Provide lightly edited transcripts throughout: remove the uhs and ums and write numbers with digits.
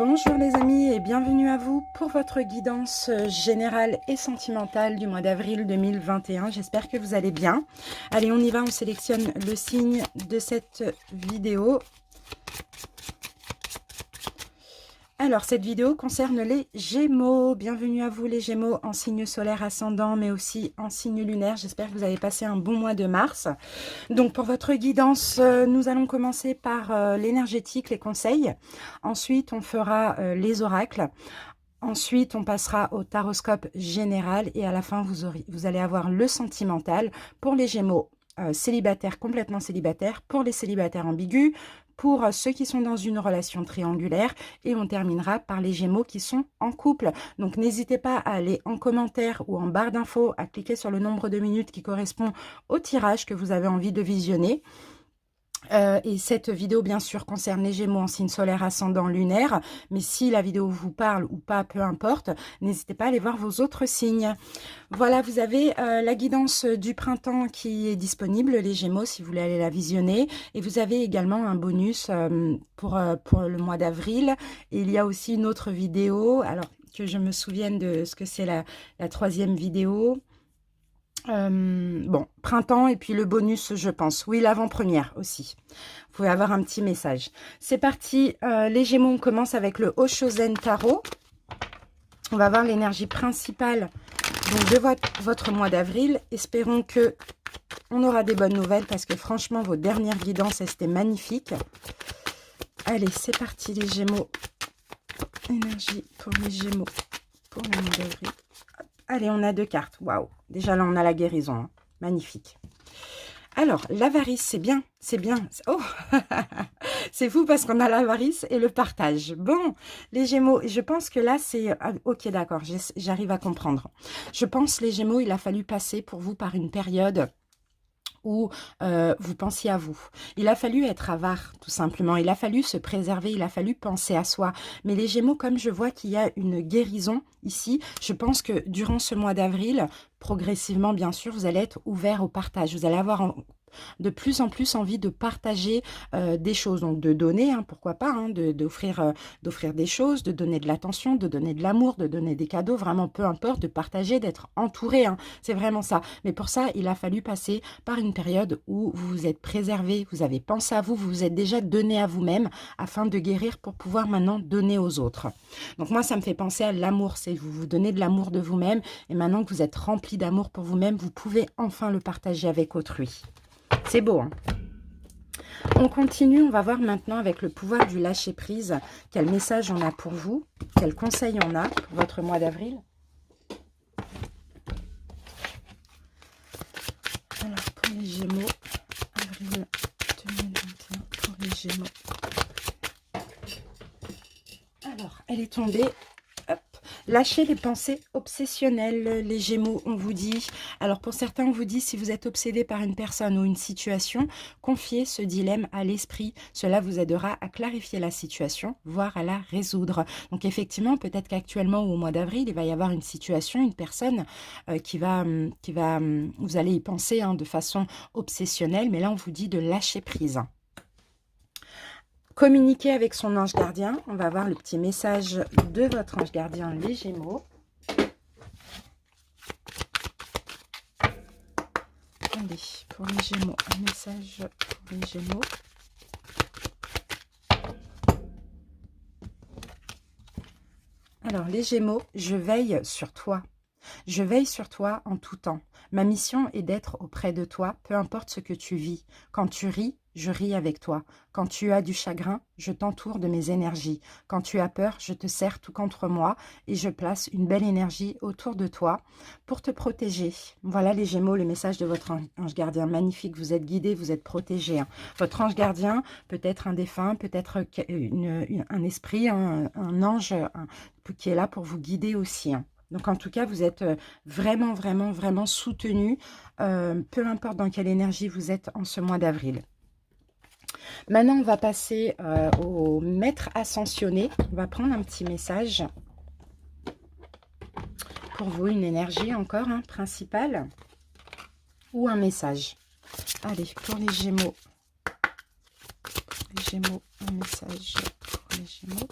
Bonjour les amis et bienvenue à vous pour votre guidance générale et sentimentale du mois d'avril 2021. J'espère que vous allez bien. Allez, on y va, on sélectionne le signe de cette vidéo. Alors, cette vidéo concerne les Gémeaux. Bienvenue à vous les Gémeaux en signe solaire ascendant, mais aussi en signe lunaire. J'espère que vous avez passé un bon mois de mars. Donc, pour votre guidance, nous allons commencer par l'énergétique, les conseils. Ensuite, on fera les oracles. Ensuite, on passera au taroscope général. Et à la fin, vous allez avoir le sentimental pour les Gémeaux célibataires, complètement célibataires, pour les célibataires ambigus, pour ceux qui sont dans une relation triangulaire, et on terminera par les Gémeaux qui sont en couple. Donc n'hésitez pas à aller en commentaire ou en barre d'infos, à cliquer sur le nombre de minutes qui correspond au tirage que vous avez envie de visionner. Et cette vidéo, bien sûr, concerne les Gémeaux en signe solaire ascendant lunaire. Mais si la vidéo vous parle ou pas, peu importe, n'hésitez pas à aller voir vos autres signes. Voilà, vous avez la guidance du printemps qui est disponible, les Gémeaux, si vous voulez aller la visionner. Et vous avez également un bonus pour le mois d'avril. Et il y a aussi une autre vidéo, alors que je me souvienne de ce que c'est la troisième vidéo. Bon, printemps et puis le bonus, je pense. Oui, l'avant-première aussi. Vous pouvez avoir un petit message. C'est parti, les Gémeaux, on commence avec le Oshozen Tarot. On va voir l'énergie principale donc, de votre mois d'avril. Espérons que on aura des bonnes nouvelles parce que franchement, vos dernières guidances, c'était magnifique. Allez, c'est parti, les Gémeaux. Énergie pour les Gémeaux pour le mois d'avril. Allez, on a deux cartes. Waouh. Déjà, là, on a la guérison. Hein. Magnifique. Alors, l'avarice, c'est bien. C'est bien. Oh c'est fou parce qu'on a l'avarice et le partage. Bon, les Gémeaux, je pense que là, c'est... ok, d'accord, j'arrive à comprendre. Je pense, les Gémeaux, il a fallu passer pour vous par une période où vous pensiez à vous. Il a fallu être avare, tout simplement. Il a fallu se préserver, il a fallu penser à soi. Mais les Gémeaux, comme je vois qu'il y a une guérison ici, je pense que durant ce mois d'avril, progressivement, bien sûr, vous allez être ouvert au partage. Vous allez avoir de plus en plus envie de partager des choses, donc de donner, hein, pourquoi pas, hein, d'offrir des choses, de donner de l'attention, de donner de l'amour, de donner des cadeaux, vraiment peu importe, de partager, d'être entouré, hein, c'est vraiment ça. Mais pour ça, il a fallu passer par une période où vous vous êtes préservé, vous avez pensé à vous, vous vous êtes déjà donné à vous-même afin de guérir pour pouvoir maintenant donner aux autres. Donc moi, ça me fait penser à l'amour, c'est vous vous donnez de l'amour de vous-même et maintenant que vous êtes rempli d'amour pour vous-même, vous pouvez enfin le partager avec autrui. C'est beau, hein? On continue, on va voir maintenant avec le pouvoir du lâcher-prise, quel message on a pour vous, quels conseils on a pour votre mois d'avril. Alors, pour les Gémeaux, avril 2021, pour les Gémeaux. Alors, elle est tombée. Hop. Lâchez les pensées obsessionnelles, les Gémeaux, on vous dit. Alors pour certains, on vous dit, si vous êtes obsédé par une personne ou une situation, confiez ce dilemme à l'esprit. Cela vous aidera à clarifier la situation, voire à la résoudre. Donc effectivement, peut-être qu'actuellement ou au mois d'avril, il va y avoir une situation, une personne vous allez y penser hein, de façon obsessionnelle, mais là on vous dit de lâcher prise. Communiquer avec son ange gardien. On va voir le petit message de votre ange gardien, les Gémeaux. Allez, pour les Gémeaux, un message pour les Gémeaux. Alors, les Gémeaux, je veille sur toi. Je veille sur toi en tout temps. Ma mission est d'être auprès de toi, peu importe ce que tu vis. Quand tu ris, je ris avec toi. Quand tu as du chagrin, je t'entoure de mes énergies. Quand tu as peur, je te serre tout contre moi et je place une belle énergie autour de toi pour te protéger. Voilà les Gémeaux, le message de votre ange gardien. Magnifique, vous êtes guidés, vous êtes protégés. Hein. Votre ange gardien peut être un défunt, peut être un esprit, un ange qui est là pour vous guider aussi. Hein. Donc, en tout cas, vous êtes vraiment, vraiment, vraiment soutenu, peu importe dans quelle énergie vous êtes en ce mois d'avril. Maintenant, on va passer au maître ascensionné. On va prendre un petit message pour vous, une énergie encore hein, principale ou un message. Allez, pour les Gémeaux. Pour les Gémeaux, un message pour les Gémeaux.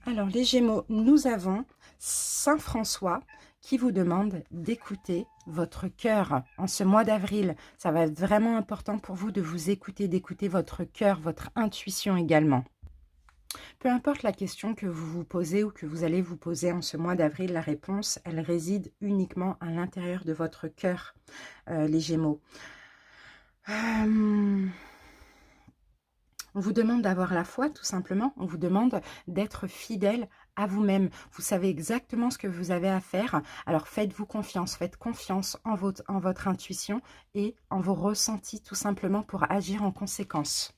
Alors, les Gémeaux, nous avons Saint François qui vous demande d'écouter votre cœur en ce mois d'avril. Ça va être vraiment important pour vous de vous écouter, d'écouter votre cœur, votre intuition également. Peu importe la question que vous vous posez ou que vous allez vous poser en ce mois d'avril, la réponse, elle réside uniquement à l'intérieur de votre cœur, les Gémeaux. On vous demande d'avoir la foi, tout simplement. On vous demande d'être fidèle à vous-même. Vous savez exactement ce que vous avez à faire. Alors faites-vous confiance. Faites confiance en votre intuition et en vos ressentis, tout simplement, pour agir en conséquence.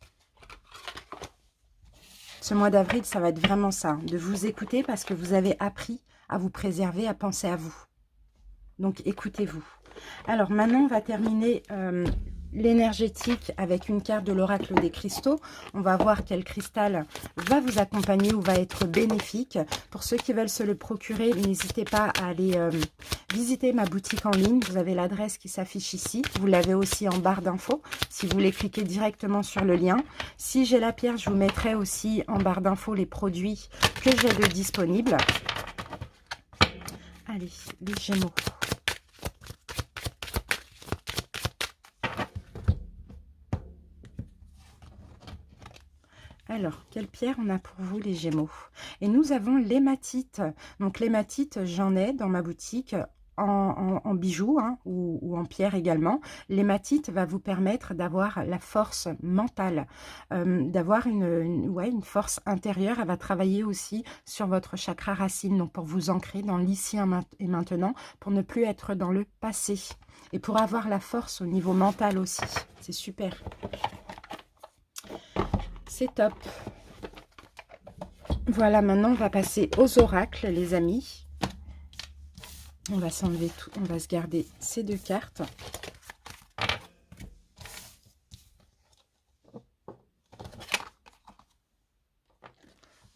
Ce mois d'avril, ça va être vraiment ça. De vous écouter parce que vous avez appris à vous préserver, à penser à vous. Donc écoutez-vous. Alors maintenant, on va terminer l'énergétique avec une carte de l'oracle des cristaux. On va voir quel cristal va vous accompagner ou va être bénéfique. Pour ceux qui veulent se le procurer, n'hésitez pas à aller visiter ma boutique en ligne. Vous avez l'adresse qui s'affiche ici. Vous l'avez aussi en barre d'infos si vous voulez cliquer directement sur le lien. Si j'ai la pierre, je vous mettrai aussi en barre d'infos les produits que j'ai de disponibles. Allez, les Gémeaux. Alors, quelle pierre on a pour vous, les Gémeaux? Et nous avons l'hématite. Donc, l'hématite, j'en ai dans ma boutique en bijoux hein, ou en pierre également. L'hématite va vous permettre d'avoir la force mentale, d'avoir une force intérieure. Elle va travailler aussi sur votre chakra racine, donc pour vous ancrer dans l'ici et maintenant, pour ne plus être dans le passé. Et pour avoir la force au niveau mental aussi. C'est super. C'est top. Voilà, maintenant on va passer aux oracles, les amis. On va s'enlever tout, on va se garder ces deux cartes.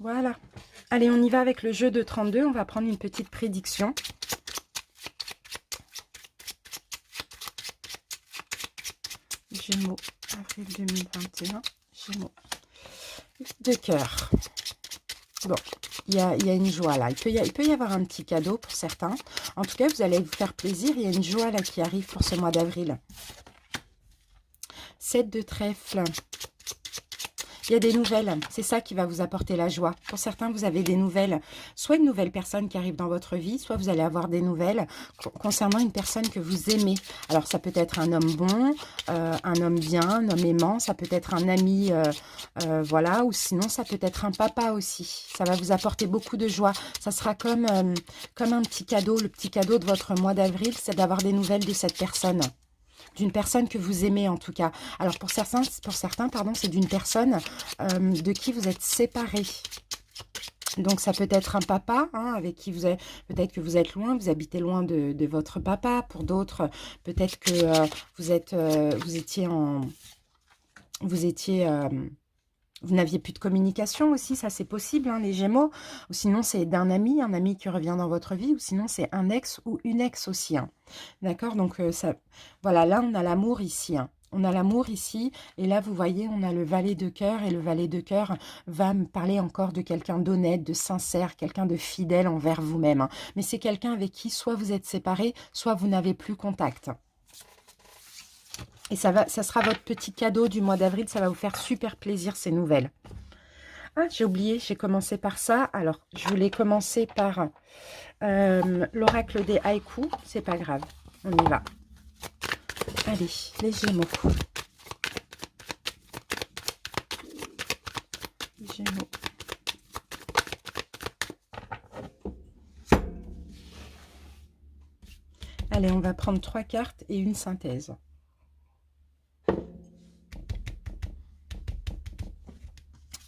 Voilà. Allez, on y va avec le jeu de 32. On va prendre une petite prédiction. Gémeaux, avril 2021. Gémeaux. De cœur. Bon, il y a une joie là. Il peut y avoir un petit cadeau pour certains. En tout cas, vous allez vous faire plaisir. Il y a une joie là qui arrive pour ce mois d'avril. 7 de trèfle. Il y a des nouvelles. C'est ça qui va vous apporter la joie. Pour certains, vous avez des nouvelles. Soit une nouvelle personne qui arrive dans votre vie, soit vous allez avoir des nouvelles concernant une personne que vous aimez. Alors, ça peut être un homme bon, un homme bien, un homme aimant. Ça peut être un ami, voilà. Ou sinon, ça peut être un papa aussi. Ça va vous apporter beaucoup de joie. Ça sera comme un petit cadeau. Le petit cadeau de votre mois d'avril, c'est d'avoir des nouvelles de cette personne. D'une personne que vous aimez en tout cas. Alors pour certains c'est d'une personne de qui vous êtes séparés. Donc ça peut être un papa hein, avec qui vous êtes, peut-être que vous êtes loin, vous habitez loin de votre papa. Pour d'autres, peut-être que vous n'aviez plus de communication aussi, ça c'est possible, hein, les Gémeaux. Ou sinon c'est d'un ami, un ami qui revient dans votre vie, ou sinon c'est un ex ou une ex aussi. Hein. D'accord, donc ça, voilà, là on a l'amour ici. Hein. On a l'amour ici, et là vous voyez, on a le valet de cœur, et le valet de cœur va me parler encore de quelqu'un d'honnête, de sincère, quelqu'un de fidèle envers vous-même. Hein. Mais c'est quelqu'un avec qui soit vous êtes séparés, soit vous n'avez plus contact. Et ça sera votre petit cadeau du mois d'avril. Ça va vous faire super plaisir, ces nouvelles. Ah, j'ai oublié, j'ai commencé par ça. Alors, je voulais commencer par l'oracle des haïkus. C'est pas grave, on y va. Allez, les Gémeaux. Les Gémeaux. Allez, on va prendre 3 cartes et une synthèse.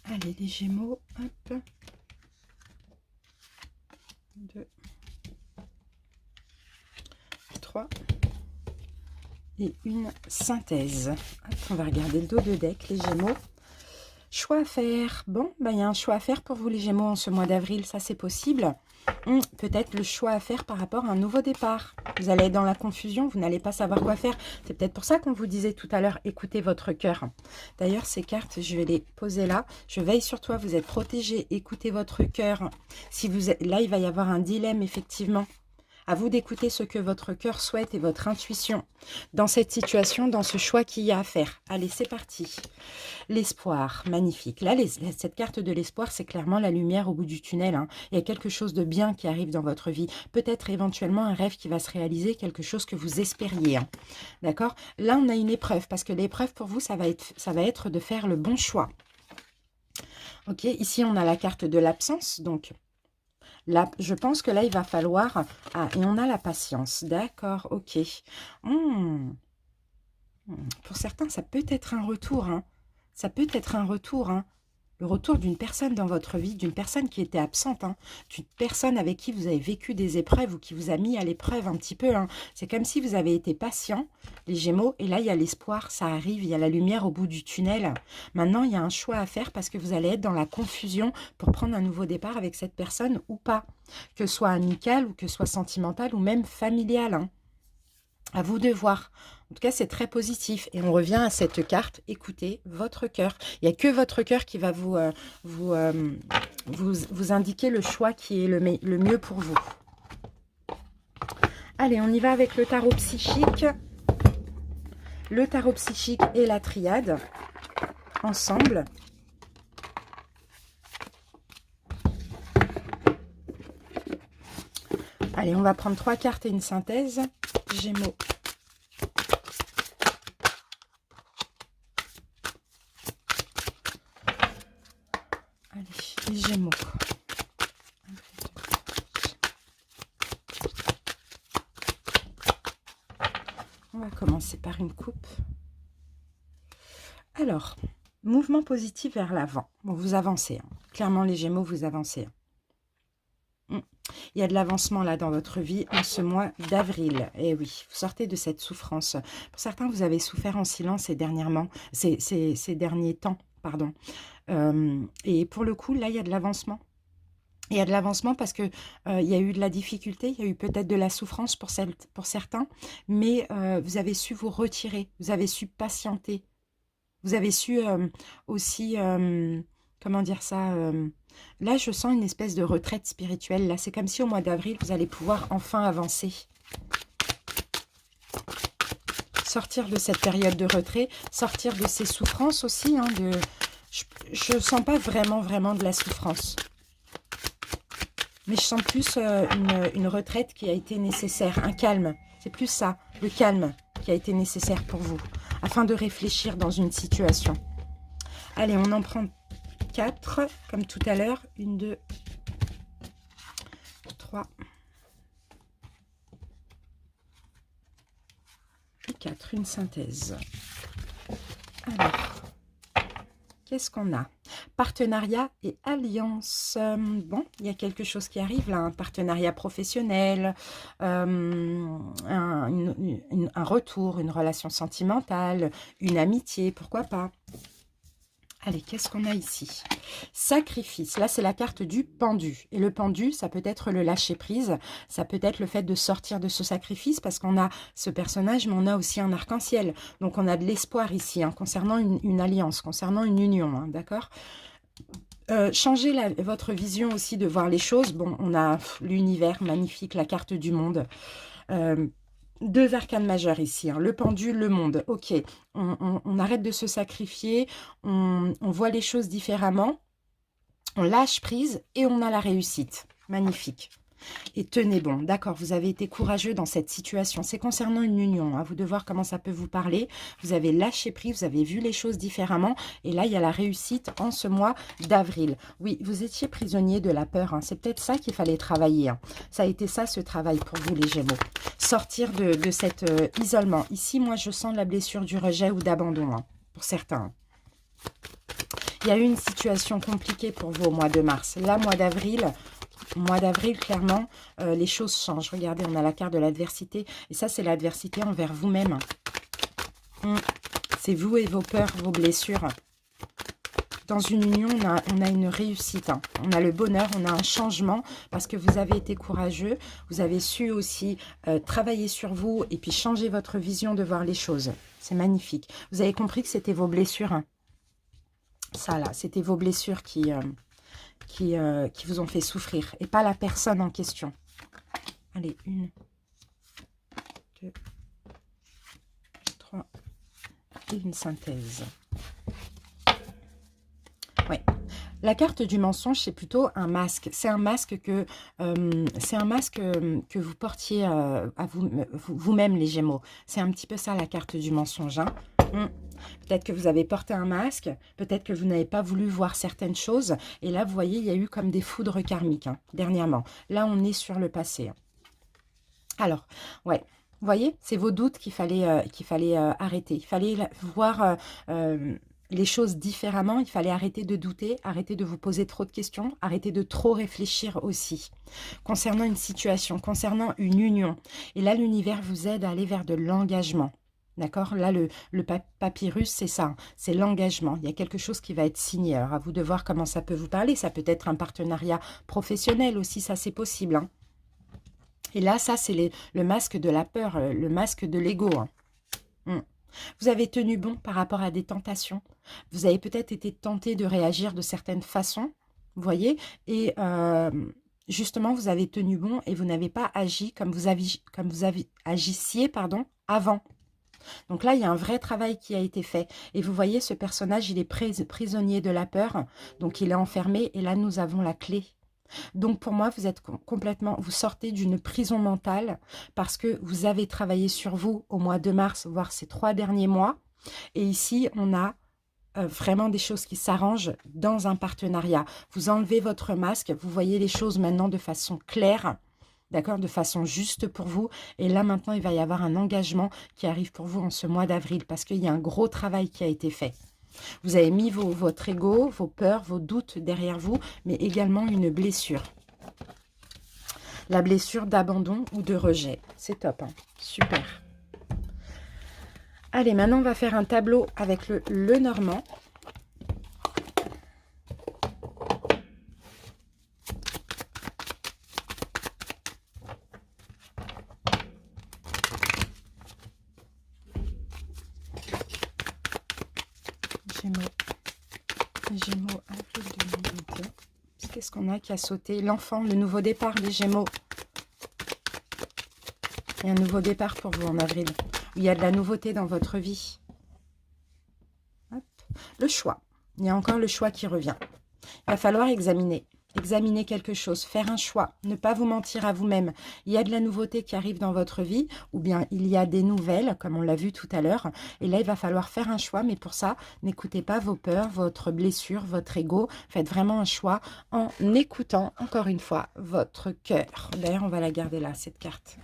Allez, les Gémeaux, hop. 2, 3 et une synthèse. Hop, on va regarder le dos de deck, les Gémeaux. choix à faire. Bon, ben, il y a un choix à faire pour vous les Gémeaux en ce mois d'avril, ça c'est possible. Peut-être le choix à faire par rapport à un nouveau départ. Vous allez être dans la confusion, vous n'allez pas savoir quoi faire. C'est peut-être pour ça qu'on vous disait tout à l'heure, écoutez votre cœur. D'ailleurs, ces cartes, je vais les poser là. Je veille sur toi, vous êtes protégé, écoutez votre cœur. Si vous êtes... Là, il va y avoir un dilemme, effectivement. À vous d'écouter ce que votre cœur souhaite et votre intuition dans cette situation, dans ce choix qu'il y a à faire. Allez, c'est parti. L'espoir, magnifique. Là, cette carte de l'espoir, c'est clairement la lumière au bout du tunnel. Hein. Il y a quelque chose de bien qui arrive dans votre vie. Peut-être éventuellement un rêve qui va se réaliser, quelque chose que vous espériez. Hein. D'accord? Là, on a une épreuve, parce que l'épreuve pour vous, ça va être de faire le bon choix. Ok, ici, on a la carte de l'absence, donc... Là, je pense que là, il va falloir... Ah, et on a la patience. D'accord, ok. Pour certains, ça peut être un retour. Hein. Ça peut être un retour. Hein. Le retour d'une personne dans votre vie, d'une personne qui était absente. Hein. D'une personne avec qui vous avez vécu des épreuves ou qui vous a mis à l'épreuve un petit peu. Hein. C'est comme si vous avez été patient, les Gémeaux. Et là, il y a l'espoir, ça arrive. Il y a la lumière au bout du tunnel. Maintenant, il y a un choix à faire parce que vous allez être dans la confusion pour prendre un nouveau départ avec cette personne ou pas. Que ce soit amical ou que ce soit sentimental ou même familial. Hein. À vous de voir. En tout cas, c'est très positif. Et on revient à cette carte. Écoutez votre cœur. Il n'y a que votre cœur qui va vous indiquer le choix qui est le mieux pour vous. Allez, on y va avec le tarot psychique. Le tarot psychique et la triade. Ensemble. Allez, on va prendre 3 cartes et une synthèse. Gémeaux. Allez, les Gémeaux. On va commencer par une coupe. Alors, mouvement positif vers l'avant. Bon, vous avancez. Hein. Clairement, les Gémeaux, vous avancez. Il y a de l'avancement là dans votre vie en ce mois d'avril. Et oui, vous sortez de cette souffrance. Pour certains, vous avez souffert en silence ces derniers temps. Pardon. Et pour le coup, là, il y a de l'avancement. Il y a de l'avancement parce que il y a eu de la difficulté, il y a eu peut-être de la souffrance pour certains, mais vous avez su vous retirer, vous avez su patienter. Vous avez su aussi, comment dire ça, là je sens une espèce de retraite spirituelle. Là c'est comme si au mois d'avril vous allez pouvoir enfin avancer. Sortir de cette période de retrait, sortir de ces souffrances aussi. Hein, je ne sens pas vraiment de la souffrance. Mais je sens plus une retraite qui a été nécessaire, un calme. C'est plus ça, le calme qui a été nécessaire pour vous, afin de réfléchir dans une situation. Allez, on en prend 4, comme tout à l'heure. 1, 2, 3 et 4. Une synthèse. Alors, qu'est-ce qu'on a? Partenariat et alliance. Bon, il y a quelque chose qui arrive là, un partenariat professionnel, un retour, une relation sentimentale, une amitié, pourquoi pas. Allez, qu'est-ce qu'on a ici? Sacrifice. Là, c'est la carte du pendu. Et le pendu, ça peut être le lâcher-prise. Ça peut être le fait de sortir de ce sacrifice parce qu'on a ce personnage, mais on a aussi un arc-en-ciel. Donc, on a de l'espoir ici hein, concernant une alliance, concernant une union. Hein, d'accord? Changez votre vision aussi de voir les choses. Bon, on a l'univers magnifique, la carte du monde. 2 arcanes majeures ici, hein, le pendule, le monde. Ok, on arrête de se sacrifier, on voit les choses différemment, on lâche prise et on a la réussite. Magnifique. Et tenez bon, d'accord, vous avez été courageux dans cette situation. C'est concernant une union, à vous de voir comment ça peut vous parler. Vous avez lâché prise, vous avez vu les choses différemment. Et là, il y a la réussite en ce mois d'avril. Oui, vous étiez prisonnier de la peur. Hein. C'est peut-être ça qu'il fallait travailler. Hein. Ça a été ça, ce travail pour vous, les Gémeaux. Sortir de cet isolement. Ici, moi, je sens la blessure du rejet ou d'abandon, hein, pour certains. Il y a eu une situation compliquée pour vous au mois de mars. Là, mois d'avril... Mois d'avril, clairement, les choses changent. Regardez, on a la carte de l'adversité. Et ça, c'est l'adversité envers vous-même. C'est vous et vos peurs, vos blessures. Dans une union, on a une réussite, hein. On a le bonheur, on a un changement parce que vous avez été courageux. Vous avez su aussi travailler sur vous et puis changer votre vision de voir les choses. C'est magnifique. Vous avez compris que c'était vos blessures, hein. Ça là, c'était vos blessures qui vous ont fait souffrir et pas la personne en question. Allez, 1, 2, 3 et une synthèse. Ouais. La carte du mensonge, c'est plutôt un masque. C'est un masque que que vous portiez à vous-même, les Gémeaux. C'est un petit peu ça, la carte du mensonge, hein. Peut-être que vous avez porté un masque, peut-être que vous n'avez pas voulu voir certaines choses. Et là, vous voyez, il y a eu comme des foudres karmiques, hein, dernièrement. Là, on est sur le passé, hein. Alors, ouais, vous voyez, c'est vos doutes qu'il fallait arrêter. Il fallait voir les choses différemment. Il fallait arrêter de douter, arrêter de vous poser trop de questions, arrêter de trop réfléchir aussi. Concernant une situation, concernant une union. Et là, l'univers vous aide à aller vers de l'engagement. D'accord? Là, le papyrus, c'est ça, c'est l'engagement. Il y a quelque chose qui va être signé. Alors, à vous de voir comment ça peut vous parler. Ça peut être un partenariat professionnel aussi, ça c'est possible, hein. Et là, ça, c'est le masque de la peur, le masque de l'ego, hein. Vous avez tenu bon par rapport à des tentations. Vous avez peut-être été tenté de réagir de certaines façons, vous voyez, et justement, vous avez tenu bon et vous n'avez pas agi comme vous agissiez, pardon, avant. Donc là, il y a un vrai travail qui a été fait. Et vous voyez, ce personnage, il est prisonnier de la peur. Donc, il est enfermé. Et là, nous avons la clé. Donc, pour moi, vous êtes complètement... Vous sortez d'une prison mentale parce que vous avez travaillé sur vous au mois de mars, voire ces 3 derniers mois. Et ici, on a vraiment des choses qui s'arrangent dans un partenariat. Vous enlevez votre masque. Vous voyez les choses maintenant de façon claire. D'accord, de façon juste pour vous. Et là, maintenant, il va y avoir un engagement qui arrive pour vous en ce mois d'avril parce qu'il y a un gros travail qui a été fait. Vous avez mis votre ego, vos peurs, vos doutes derrière vous, mais également une blessure. La blessure d'abandon ou de rejet. C'est top, hein. Super. Allez, maintenant, on va faire un tableau avec le normand. Gémeaux, avril 2021. Qu'est-ce qu'on a qui a sauté? L'enfant, le nouveau départ, les Gémeaux. Il y a un nouveau départ pour vous en avril. Il y a de la nouveauté dans votre vie. Hop. Le choix. Il y a encore le choix qui revient. Il va falloir examiner quelque chose, faire un choix, ne pas vous mentir à vous-même. Il y a de la nouveauté qui arrive dans votre vie, ou bien il y a des nouvelles, comme on l'a vu tout à l'heure. Et là, il va falloir faire un choix, mais pour ça, n'écoutez pas vos peurs, votre blessure, votre ego. Faites vraiment un choix en écoutant, encore une fois, votre cœur. D'ailleurs, on va la garder là, cette carte.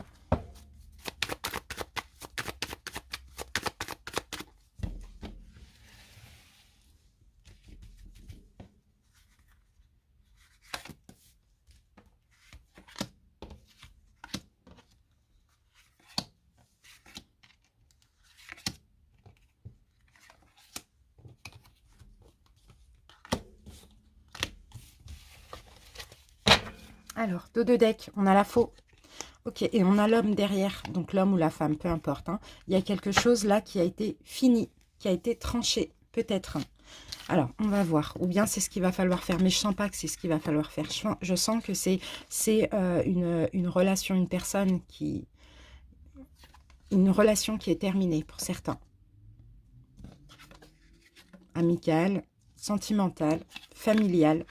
Alors, dos de deck, on a la faux. Ok, et on a l'homme derrière, donc l'homme ou la femme, peu importe, hein. Il y a quelque chose là qui a été fini, qui a été tranché, peut-être. Alors, on va voir. Ou bien c'est ce qu'il va falloir faire, mais je sens pas que c'est ce qu'il va falloir faire. Je sens que c'est une relation, une personne qui... Une relation qui est terminée pour certains. Amicale, sentimentale, familiale,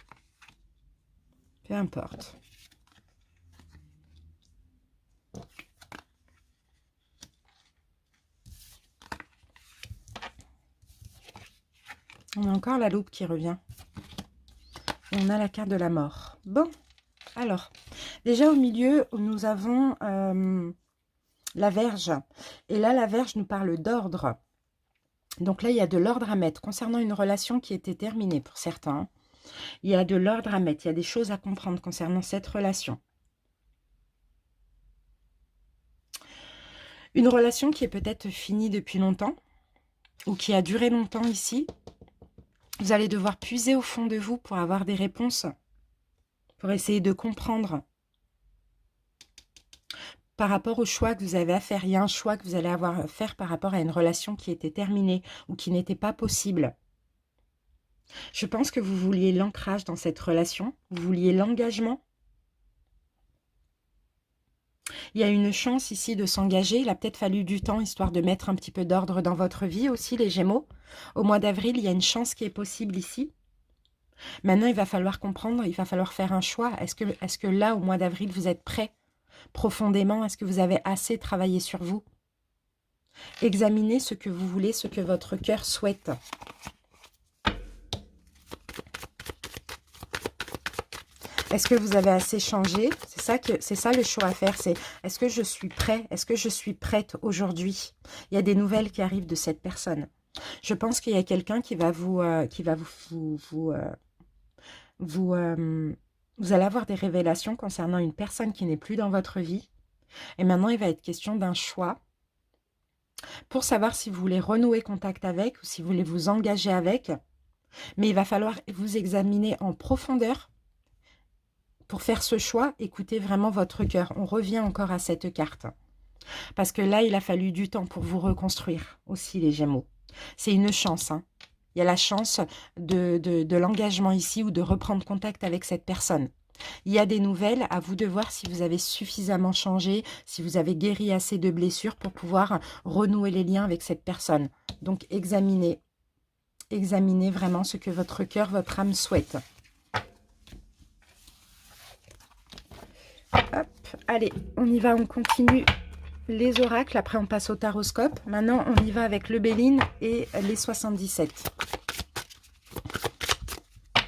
peu importe. On a encore la loupe qui revient. Et on a la carte de la mort. Bon, alors, déjà au milieu, nous avons la Vierge. Et là, la Vierge nous parle d'ordre. Donc là, il y a de l'ordre à mettre. Concernant une relation qui était terminée pour certains, il y a de l'ordre à mettre. Il y a des choses à comprendre concernant cette relation. Une relation qui est peut-être finie depuis longtemps, ou qui a duré longtemps ici. Vous allez devoir puiser au fond de vous pour avoir des réponses, pour essayer de comprendre par rapport au choix que vous avez à faire. Il y a un choix que vous allez avoir à faire par rapport à une relation qui était terminée ou qui n'était pas possible. Je pense que vous vouliez l'ancrage dans cette relation, vous vouliez l'engagement. Il y a une chance ici de s'engager. Il a peut-être fallu du temps, histoire de mettre un petit peu d'ordre dans votre vie aussi, les Gémeaux. Au mois d'avril, il y a une chance qui est possible ici. Maintenant, il va falloir comprendre, il va falloir faire un choix. Est-ce que là, au mois d'avril, vous êtes prêt profondément? Est-ce que vous avez assez travaillé sur vous? Examinez ce que vous voulez, ce que votre cœur souhaite. Est-ce que vous avez assez changé? C'est ça le choix à faire. C'est est-ce que je suis prêt? Est-ce que je suis prête aujourd'hui? Il y a des nouvelles qui arrivent de cette personne. Je pense qu'il y a quelqu'un qui va vous vous allez avoir des révélations concernant une personne qui n'est plus dans votre vie. Et maintenant, il va être question d'un choix pour savoir si vous voulez renouer contact avec ou si vous voulez vous engager avec. Mais il va falloir vous examiner en profondeur. Pour faire ce choix, écoutez vraiment votre cœur. On revient encore à cette carte. Parce que là, il a fallu du temps pour vous reconstruire aussi, les Gémeaux. C'est une chance. Hein. Il y a la chance de l'engagement ici ou de reprendre contact avec cette personne. Il y a des nouvelles, à vous de voir si vous avez suffisamment changé, si vous avez guéri assez de blessures pour pouvoir renouer les liens avec cette personne. Donc, examinez vraiment ce que votre cœur, votre âme souhaite. Hop, allez, on y va, on continue les oracles. Après, on passe au taroscope. Maintenant, on y va avec le Béline et les 77.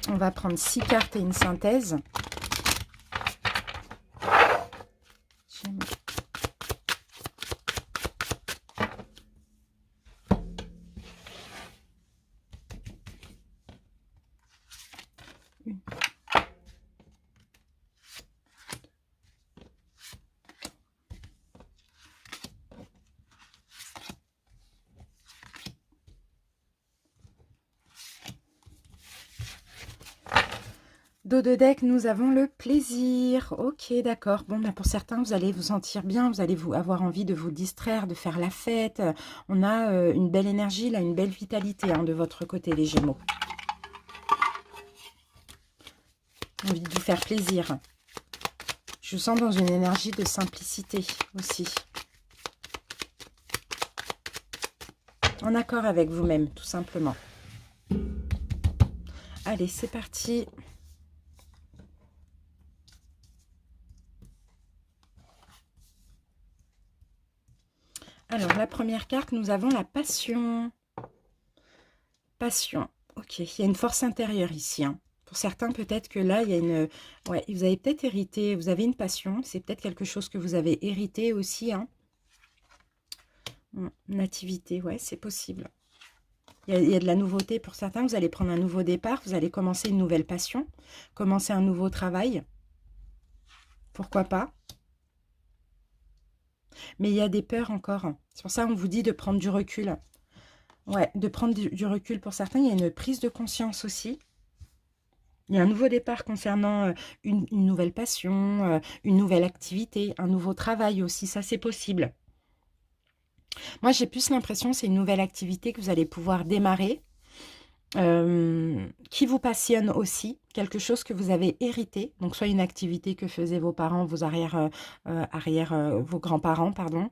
On va prendre 6 cartes et une synthèse. Dos de deck, nous avons le plaisir. Ok, d'accord. Bon, ben pour certains, vous allez vous sentir bien, vous allez avoir envie de vous distraire, de faire la fête. On a une belle énergie, là, une belle vitalité hein, de votre côté, les Gémeaux. Envie de vous faire plaisir. Je vous sens dans une énergie de simplicité aussi. En accord avec vous-même, tout simplement. Allez, c'est parti. Alors, la première carte, nous avons la passion. Passion. Ok, il y a une force intérieure ici. Hein. Pour certains, peut-être que là, il y a une... Ouais, vous avez peut-être hérité, vous avez une passion. C'est peut-être quelque chose que vous avez hérité aussi. Hein. Nativité, ouais, c'est possible. Il y a de la nouveauté pour certains. Vous allez prendre un nouveau départ. Vous allez commencer une nouvelle passion. Commencer un nouveau travail. Pourquoi pas? Mais il y a des peurs encore. C'est pour ça qu'on vous dit de prendre du recul. Ouais, de prendre du recul pour certains. Il y a une prise de conscience aussi. Il y a un nouveau départ concernant une nouvelle passion, une nouvelle activité, un nouveau travail aussi. Ça, c'est possible. Moi, j'ai plus l'impression que c'est une nouvelle activité que vous allez pouvoir démarrer. Qui vous passionne aussi, quelque chose que vous avez hérité, donc soit une activité que faisaient vos parents, vos vos grands-parents, pardon,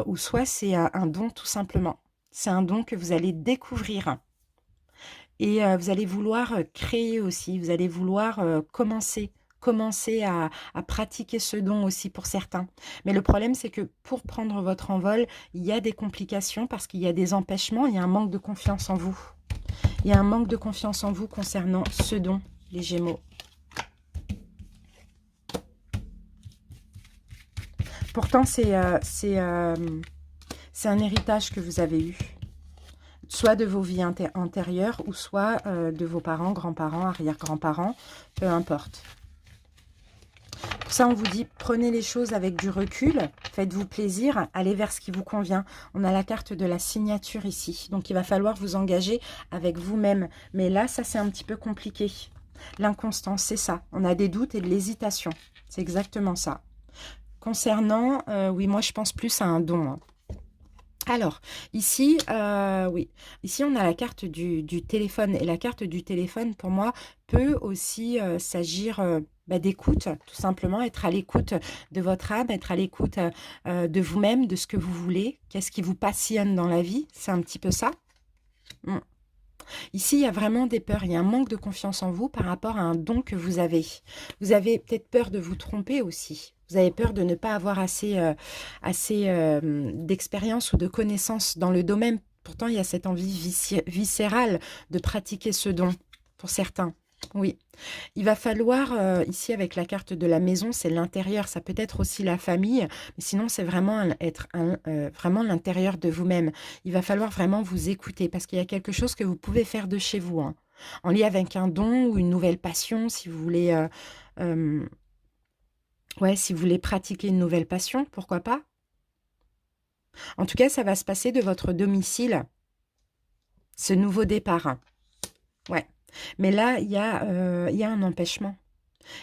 ou soit c'est un don tout simplement. C'est un don que vous allez découvrir et vous allez vouloir créer aussi, vous allez vouloir commencer à pratiquer ce don aussi pour certains. Mais le problème, c'est que pour prendre votre envol, il y a des complications parce qu'il y a des empêchements, il y a un manque de confiance en vous. Il y a un manque de confiance en vous concernant ce don, les Gémeaux. Pourtant, c'est un héritage que vous avez eu. Soit de vos vies antérieures, ou soit de vos parents, grands-parents, arrière-grands-parents, peu importe. Pour ça, on vous dit, prenez les choses avec du recul, faites-vous plaisir, allez vers ce qui vous convient. On a la carte de la signature ici, donc il va falloir vous engager avec vous-même. Mais là, ça, c'est un petit peu compliqué. L'inconstance, c'est ça. On a des doutes et de l'hésitation. C'est exactement ça. Concernant, oui, moi, je pense plus à un don, hein. Alors, ici, oui, ici on a la carte du téléphone. Et la carte du téléphone, pour moi, peut aussi s'agir d'écoute, tout simplement, être à l'écoute de votre âme, être à l'écoute de vous-même, de ce que vous voulez, qu'est-ce qui vous passionne dans la vie, c'est un petit peu ça. Mm. Ici, il y a vraiment des peurs, il y a un manque de confiance en vous par rapport à un don que vous avez. Vous avez peut-être peur de vous tromper aussi. Vous avez peur de ne pas avoir assez, d'expérience ou de connaissances dans le domaine. Pourtant, il y a cette envie viscérale de pratiquer ce don pour certains. Oui, il va falloir, ici avec la carte de la maison, c'est l'intérieur, ça peut être aussi la famille, mais sinon c'est vraiment vraiment l'intérieur de vous-même. Il va falloir vraiment vous écouter parce qu'il y a quelque chose que vous pouvez faire de chez vous, hein, en lien avec un don ou une nouvelle passion, si vous voulez, ouais, si vous voulez pratiquer une nouvelle passion, pourquoi pas. En tout cas, ça va se passer de votre domicile, ce nouveau départ. Ouais. Mais là, il y a un empêchement.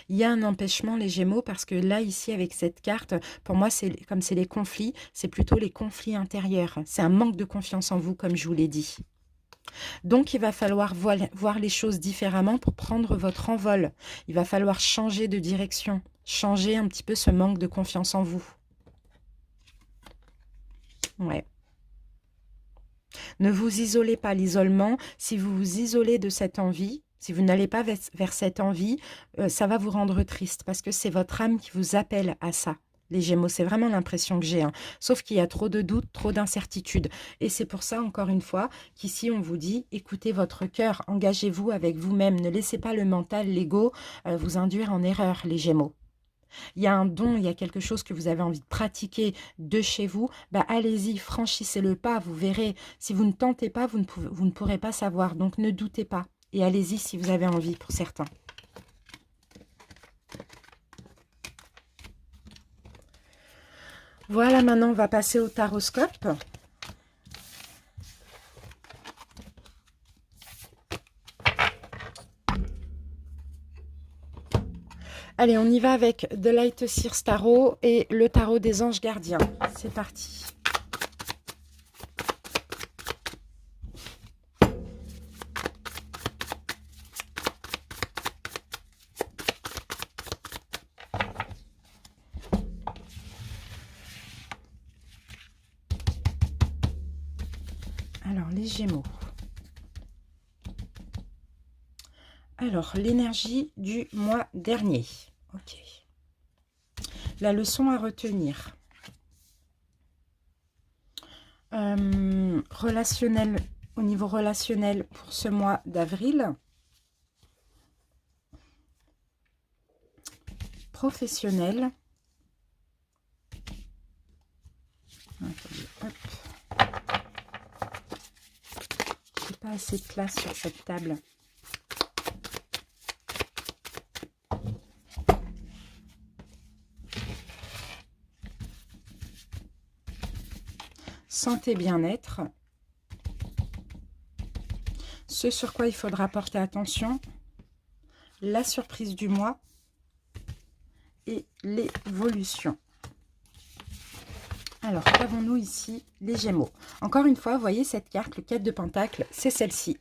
Il y a un empêchement, les Gémeaux, parce que là, ici, avec cette carte, pour moi, comme c'est les conflits, c'est plutôt les conflits intérieurs. C'est un manque de confiance en vous, comme je vous l'ai dit. Donc, il va falloir voir les choses différemment pour prendre votre envol. Il va falloir changer de direction, changer un petit peu ce manque de confiance en vous. Ouais. Ne vous isolez pas. L'isolement, si vous vous isolez de cette envie, si vous n'allez pas vers cette envie, ça va vous rendre triste parce que c'est votre âme qui vous appelle à ça. Les Gémeaux, c'est vraiment l'impression que j'ai, hein. Sauf qu'il y a trop de doutes, trop d'incertitudes. Et c'est pour ça, encore une fois, qu'ici, on vous dit, écoutez votre cœur, engagez-vous avec vous-même. Ne laissez pas le mental, l'ego, vous induire en erreur, les Gémeaux. Il y a un don, il y a quelque chose que vous avez envie de pratiquer de chez vous, allez-y, franchissez le pas, vous verrez. Si vous ne tentez pas, vous ne pourrez pas savoir. Donc ne doutez pas. Et allez-y si vous avez envie pour certains. Voilà, maintenant on va passer au taroscope. Allez, on y va avec The Light Seers Tarot et le tarot des anges gardiens. C'est parti. Alors, les Gémeaux. Alors, l'énergie du mois dernier. Ok. La leçon à retenir. Relationnel, au niveau relationnel pour ce mois d'avril. Professionnel. Hop. J'ai pas assez de place sur cette table. Santé, bien-être. Ce sur quoi il faudra porter attention. La surprise du mois. Et l'évolution. Alors, qu'avons-nous ici? Les Gémeaux. Encore une fois, vous voyez cette carte, le 4 de Pentacle, c'est celle-ci.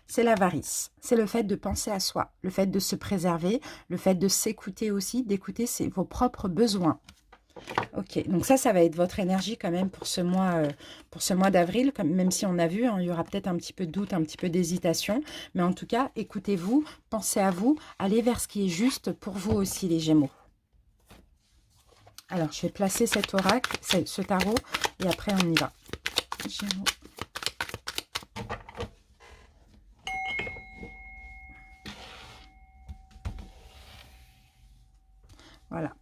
C'est l'avarice. C'est le fait de penser à soi, le fait de se préserver, le fait de s'écouter aussi, d'écouter vos propres besoins. Ok, donc ça va être votre énergie quand même pour ce mois d'avril, même si on a vu, hein, il y aura peut-être un petit peu de doute, un petit peu d'hésitation. Mais en tout cas, écoutez-vous, pensez à vous, allez vers ce qui est juste pour vous aussi, les Gémeaux. Alors, je vais placer cet oracle, ce tarot, et après on y va. Gémeaux. Voilà.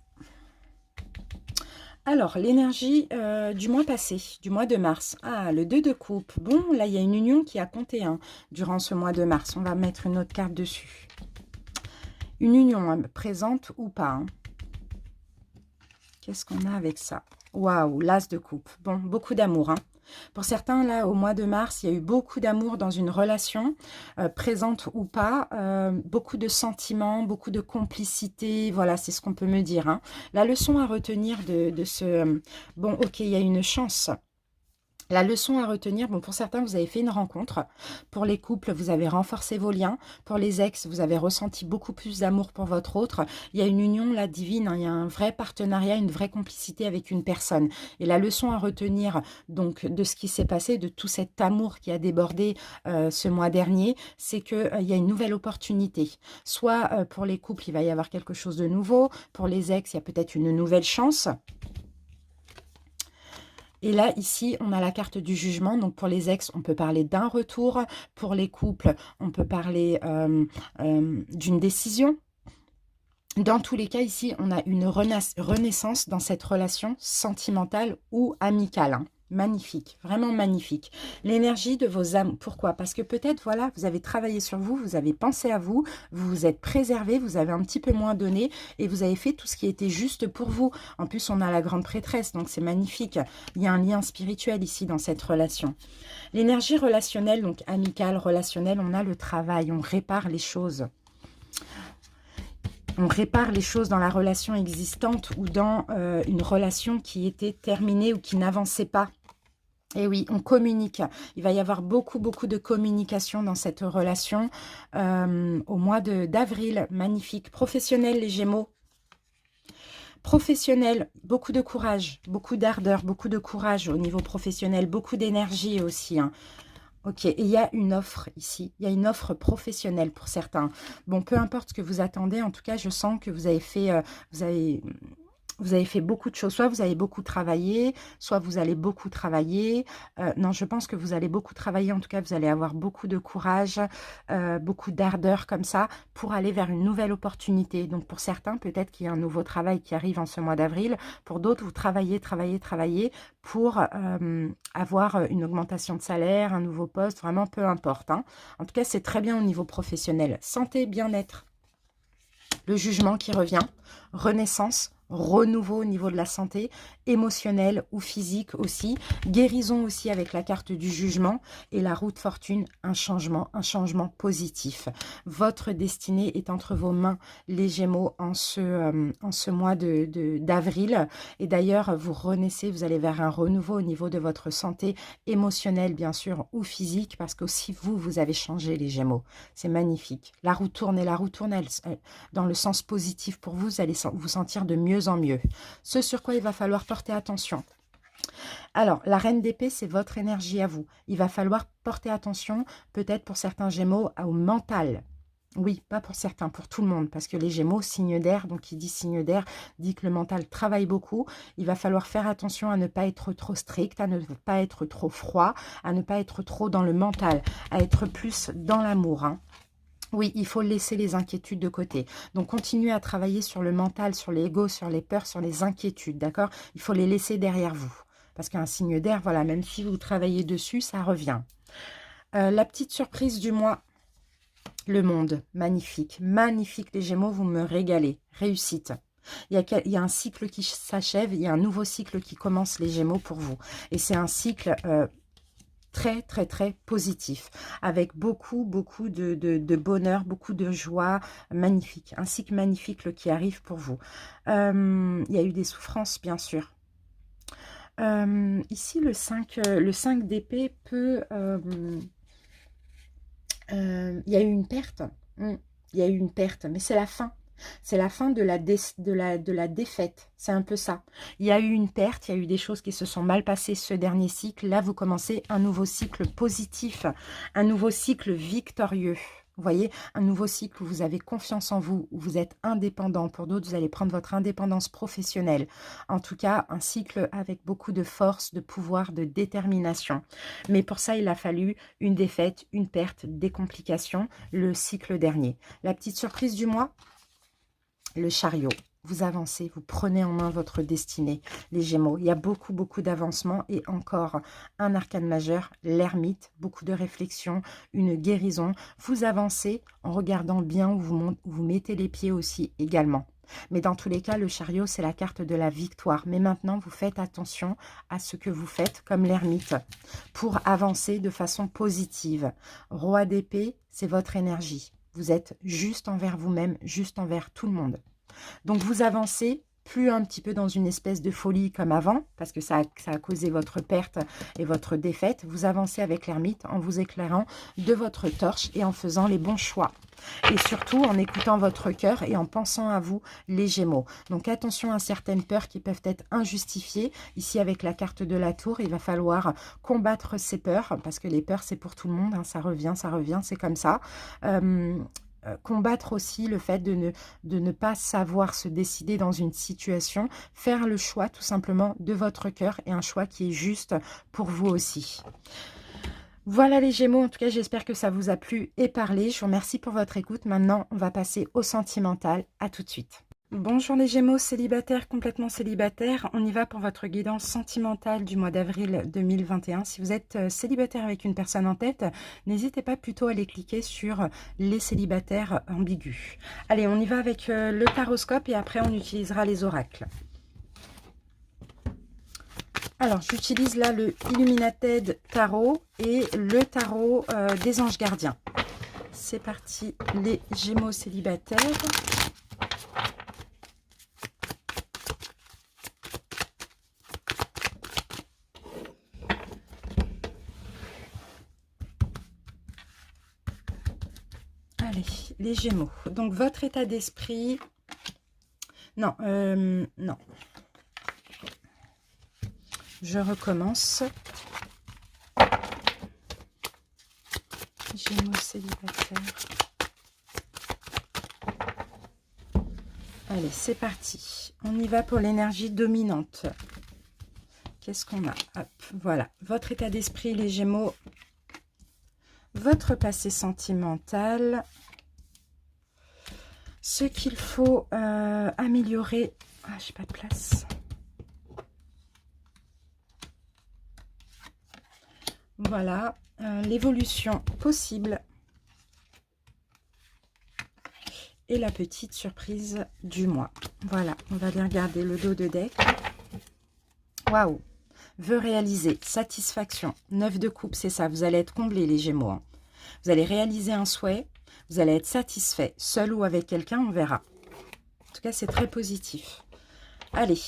Alors, l'énergie du mois passé, du mois de mars. Ah, le 2 de coupe. Bon, là, il y a une union qui a compté durant ce mois de mars. On va mettre une autre carte dessus. Une union présente ou pas. Qu'est-ce qu'on a avec ça? Waouh, l'as de coupe. Bon, beaucoup d'amour, hein. Pour certains, là, au mois de mars, il y a eu beaucoup d'amour dans une relation, présente ou pas, beaucoup de sentiments, beaucoup de complicité, voilà, c'est ce qu'on peut me dire, hein. La leçon à retenir de ce... bon, ok, il y a une chance. La leçon à retenir, bon, pour certains, vous avez fait une rencontre. Pour les couples, vous avez renforcé vos liens. Pour les ex, vous avez ressenti beaucoup plus d'amour pour votre autre. Il y a une union, là, divine, hein. Il y a un vrai partenariat, une vraie complicité avec une personne. Et la leçon à retenir, donc, de ce qui s'est passé, de tout cet amour qui a débordé ce mois dernier, c'est qu'il y a une nouvelle opportunité. Soit pour les couples, il va y avoir quelque chose de nouveau. Pour les ex, il y a peut-être une nouvelle chance. Et là, ici, on a la carte du jugement. Donc, pour les ex, on peut parler d'un retour. Pour les couples, on peut parler d'une décision. Dans tous les cas, ici, on a une renaissance dans cette relation sentimentale ou amicale, hein. Magnifique, vraiment magnifique. L'énergie de vos âmes, pourquoi? Parce que peut-être, voilà, vous avez travaillé sur vous, vous avez pensé à vous, vous vous êtes préservé, vous avez un petit peu moins donné et vous avez fait tout ce qui était juste pour vous. En plus, on a la grande prêtresse, donc c'est magnifique. Il y a un lien spirituel ici dans cette relation. L'énergie relationnelle, donc amicale, relationnelle, on a le travail, on répare les choses. On répare les choses dans la relation existante ou dans une relation qui était terminée ou qui n'avançait pas. Et oui, on communique. Il va y avoir beaucoup, beaucoup de communication dans cette relation au mois d'avril. Magnifique. Professionnel, les Gémeaux. Professionnel, beaucoup de courage, beaucoup d'ardeur, beaucoup de courage au niveau professionnel, beaucoup d'énergie aussi, hein. Ok, et il y a une offre ici, il y a une offre professionnelle pour certains. Bon, peu importe ce que vous attendez, en tout cas, je sens que vous avez fait, vous avez fait beaucoup de choses. Soit vous avez beaucoup travaillé, soit vous allez beaucoup travailler. Non, je pense que vous allez beaucoup travailler. En tout cas, vous allez avoir beaucoup de courage, beaucoup d'ardeur comme ça pour aller vers une nouvelle opportunité. Donc, pour certains, peut-être qu'il y a un nouveau travail qui arrive en ce mois d'avril. Pour d'autres, vous travaillez pour avoir une augmentation de salaire, un nouveau poste, vraiment peu importe, hein. En tout cas, c'est très bien au niveau professionnel. Santé, bien-être. Le jugement qui revient, renaissance, renouveau au niveau de la santé, émotionnelle ou physique aussi, guérison aussi avec la carte du jugement et la roue de fortune, un changement positif. Votre destinée est entre vos mains, les Gémeaux, en ce mois d'avril. Et d'ailleurs, vous renaissez, vous allez vers un renouveau au niveau de votre santé émotionnelle, bien sûr, ou physique, parce qu'aussi vous avez changé, les Gémeaux. C'est magnifique. La roue tourne et la roue tourne, dans le sens positif pour vous, vous allez vous sentir de mieux en mieux. Ce sur quoi il va falloir porter attention. Alors, la reine d'épée, c'est votre énergie à vous. Il va falloir porter attention, peut-être pour certains Gémeaux, au mental. Oui, pas pour certains, pour tout le monde, parce que les Gémeaux, signe d'air, donc qui dit signe d'air, dit que le mental travaille beaucoup. Il va falloir faire attention à ne pas être trop strict, à ne pas être trop froid, à ne pas être trop dans le mental, à être plus dans l'amour, hein. Oui, il faut laisser les inquiétudes de côté. Donc, continuez à travailler sur le mental, sur l'ego, sur les peurs, sur les inquiétudes, d'accord? Il faut les laisser derrière vous. Parce qu'un signe d'air, voilà, même si vous travaillez dessus, ça revient. La petite surprise du mois, le monde. Magnifique. Magnifique, les Gémeaux, vous me régalez. Réussite. Il y a un cycle qui s'achève, il y a un nouveau cycle qui commence, les Gémeaux, pour vous. Et c'est un cycle... très, très, très positif, avec beaucoup, beaucoup de bonheur, beaucoup de joie, magnifique, un cycle magnifique qui arrive pour vous. Il y a eu des souffrances, bien sûr. Ici, le 5 d'épée peut... il y a eu une perte, il y a eu une perte, mais c'est la fin. C'est la fin de la défaite. C'est un peu ça. Il y a eu une perte, il y a eu des choses qui se sont mal passées ce dernier cycle. Là, vous commencez un nouveau cycle positif, un nouveau cycle victorieux. Vous voyez, un nouveau cycle où vous avez confiance en vous, où vous êtes indépendant. Pour d'autres, vous allez prendre votre indépendance professionnelle. En tout cas, un cycle avec beaucoup de force, de pouvoir, de détermination. Mais pour ça, il a fallu une défaite, une perte, des complications, le cycle dernier. La petite surprise du mois, le chariot. Vous avancez, vous prenez en main votre destinée, les Gémeaux. Il y a beaucoup, beaucoup d'avancement et encore un arcane majeur, l'ermite, beaucoup de réflexion, une guérison. Vous avancez en regardant bien où vous mettez les pieds aussi également. Mais dans tous les cas, le chariot, c'est la carte de la victoire. Mais maintenant, vous faites attention à ce que vous faites, comme l'ermite, pour avancer de façon positive. Roi d'épée, c'est votre énergie. Vous êtes juste envers vous-même, juste envers tout le monde. Donc, vous avancez plus un petit peu dans une espèce de folie comme avant, parce que ça a causé votre perte et votre défaite. Vous avancez avec l'ermite en vous éclairant de votre torche et en faisant les bons choix. Et surtout en écoutant votre cœur et en pensant à vous, les Gémeaux. Donc attention à certaines peurs qui peuvent être injustifiées. Ici, avec la carte de la tour, il va falloir combattre ces peurs, parce que les peurs, c'est pour tout le monde, hein, ça revient, c'est comme ça. Combattre aussi le fait de ne pas savoir se décider dans une situation, faire le choix tout simplement de votre cœur et un choix qui est juste pour vous aussi. Voilà les Gémeaux, en tout cas j'espère que ça vous a plu et parlé. Je vous remercie pour votre écoute. Maintenant on va passer au sentimental. À tout de suite. Bonjour les Gémeaux, célibataires, complètement célibataires. On y va pour votre guidance sentimentale du mois d'avril 2021. Si vous êtes célibataire avec une personne en tête, n'hésitez pas plutôt à aller cliquer sur les célibataires ambigus. Allez, on y va avec le taroscope et après on utilisera les oracles. Alors, j'utilise là le Illuminated Tarot et le tarot des anges gardiens. C'est parti, les Gémeaux célibataires. Allez, les Gémeaux. Donc, votre état d'esprit... Non, non. Je recommence. Gémeaux célibataires. Allez, c'est parti. On y va pour l'énergie dominante. Qu'est-ce qu'on a? Hop, voilà. Votre état d'esprit, les Gémeaux. Votre passé sentimental. Ce qu'il faut améliorer. Ah, j'ai pas de place. Voilà, l'évolution possible. Et la petite surprise du mois. Voilà, on va aller regarder le dos de deck. Waouh! Veut réaliser, satisfaction, 9 de coupe, c'est ça, vous allez être comblés les Gémeaux. Hein. Vous allez réaliser un souhait, vous allez être satisfait, seul ou avec quelqu'un, on verra. En tout cas, c'est très positif. Allez,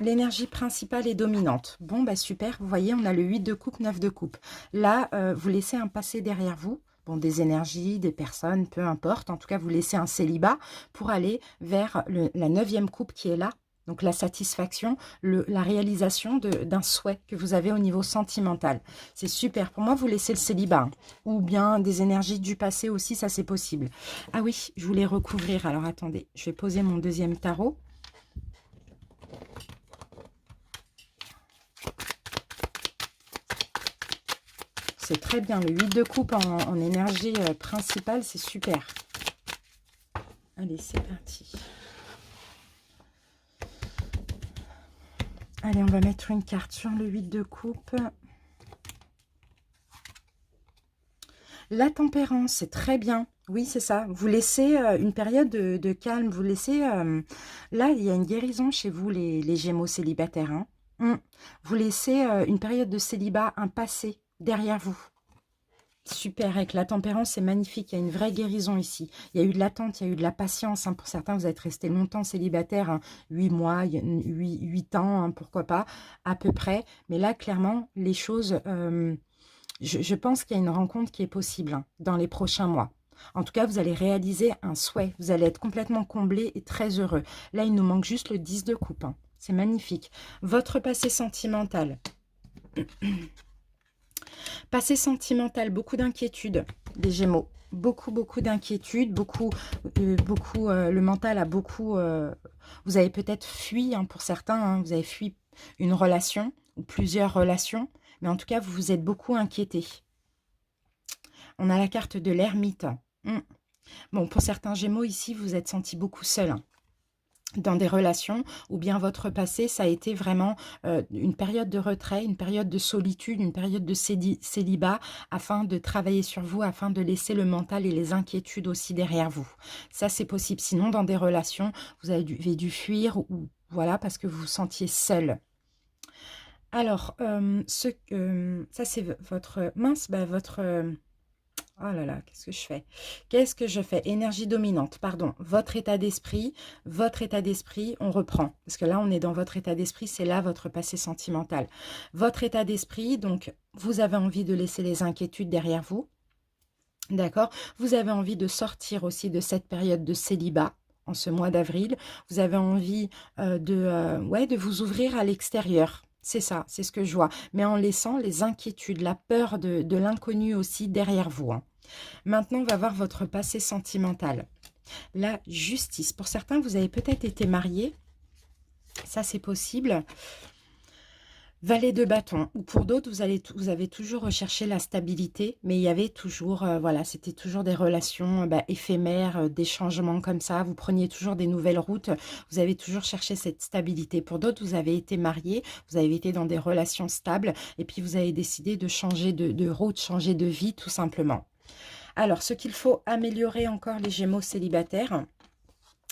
l'énergie principale est dominante. Bon, bah super, vous voyez, on a le 8 de coupe, 9 de coupe. Là, vous laissez un passé derrière vous. Bon, des énergies, des personnes, peu importe. En tout cas, vous laissez un célibat pour aller vers la 9e coupe qui est là. Donc, la satisfaction, la réalisation d'un souhait que vous avez au niveau sentimental. C'est super. Pour moi, vous laissez le célibat. Hein. Ou bien des énergies du passé aussi, ça c'est possible. Ah oui, je voulais recouvrir. Alors, attendez, je vais poser mon deuxième tarot. C'est très bien. Le 8 de coupe en énergie principale, c'est super. Allez, c'est parti. Allez, on va mettre une carte sur le 8 de coupe. La tempérance, c'est très bien. Oui, c'est ça. Vous laissez une période de calme. Vous laissez... là, il y a une guérison chez vous, les Gémeaux célibataires. Hein. Vous laissez une période de célibat, un passé derrière vous. Super, avec la tempérance, c'est magnifique. Il y a une vraie guérison ici. Il y a eu de l'attente, il y a eu de la patience. Hein. Pour certains, vous êtes resté longtemps célibataire, hein. 8 mois, 8 ans, hein, pourquoi pas, à peu près. Mais là, clairement, les choses... je pense qu'il y a une rencontre qui est possible hein, dans les prochains mois. En tout cas, vous allez réaliser un souhait. Vous allez être complètement comblé et très heureux. Là, il nous manque juste le 10 de coupe. Hein. C'est magnifique. Votre passé sentimental... Passé sentimental, beaucoup d'inquiétudes des Gémeaux. Beaucoup d'inquiétudes, le mental a beaucoup... vous avez peut-être fui, hein, pour certains, hein, vous avez fui une relation ou plusieurs relations, mais en tout cas, vous vous êtes beaucoup inquiété. On a la carte de l'ermite. Bon, pour certains Gémeaux, ici, vous vous êtes senti beaucoup seul. Hein. dans des relations, ou bien votre passé, ça a été vraiment une période de retrait, une période de solitude, une période de célibat, afin de travailler sur vous, afin de laisser le mental et les inquiétudes aussi derrière vous. Ça, c'est possible. Sinon, dans des relations, vous avez dû fuir, ou voilà, parce que vous vous sentiez seul. Alors, ça, c'est votre... Mince, bah, votre... oh là là, qu'est-ce que je fais? Qu'est-ce que je fais? Énergie dominante, pardon. Votre état d'esprit, on reprend. Parce que là, on est dans votre état d'esprit, c'est là votre passé sentimental. Votre état d'esprit, donc, vous avez envie de laisser les inquiétudes derrière vous. D'accord? Vous avez envie de sortir aussi de cette période de célibat en ce mois d'avril. Vous avez envie de vous ouvrir à l'extérieur. C'est ça, c'est ce que je vois. Mais en laissant les inquiétudes, la peur de l'inconnu aussi derrière vous. Hein. Maintenant, on va voir votre passé sentimental. La justice. Pour certains, vous avez peut-être été marié. Ça, c'est possible. Valet de bâton, ou pour d'autres, vous avez toujours recherché la stabilité, mais il y avait toujours, voilà, c'était toujours des relations éphémères, des changements comme ça, vous preniez toujours des nouvelles routes, vous avez toujours cherché cette stabilité. Pour d'autres, vous avez été marié, vous avez été dans des relations stables, et puis vous avez décidé de changer de route, changer de vie, tout simplement. Alors, ce qu'il faut améliorer encore, les Gémeaux célibataires,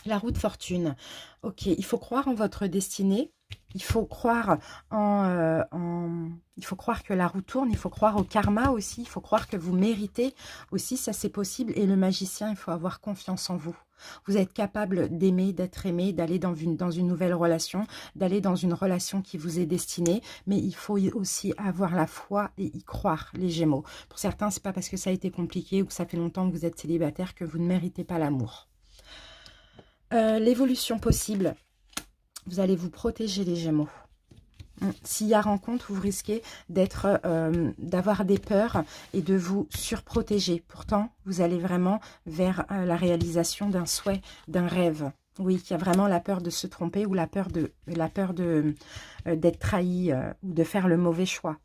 la roue de fortune. Ok, il faut croire en votre destinée. Il faut croire il faut croire que la roue tourne, il faut croire au karma aussi, il faut croire que vous méritez aussi, ça c'est possible. Et le magicien, il faut avoir confiance en vous. Vous êtes capable d'aimer, d'être aimé, d'aller dans une nouvelle relation, d'aller dans une relation qui vous est destinée, mais il faut aussi avoir la foi et y croire, les Gémeaux. Pour certains, c'est pas parce que ça a été compliqué ou que ça fait longtemps que vous êtes célibataire que vous ne méritez pas l'amour. L'évolution possible. Vous allez vous protéger, les Gémeaux. S'il y a rencontre, vous risquez d'avoir des peurs et de vous surprotéger. Pourtant, vous allez vraiment vers la réalisation d'un souhait, d'un rêve. Oui, il y a vraiment la peur de se tromper ou la peur d'être trahi ou de faire le mauvais choix.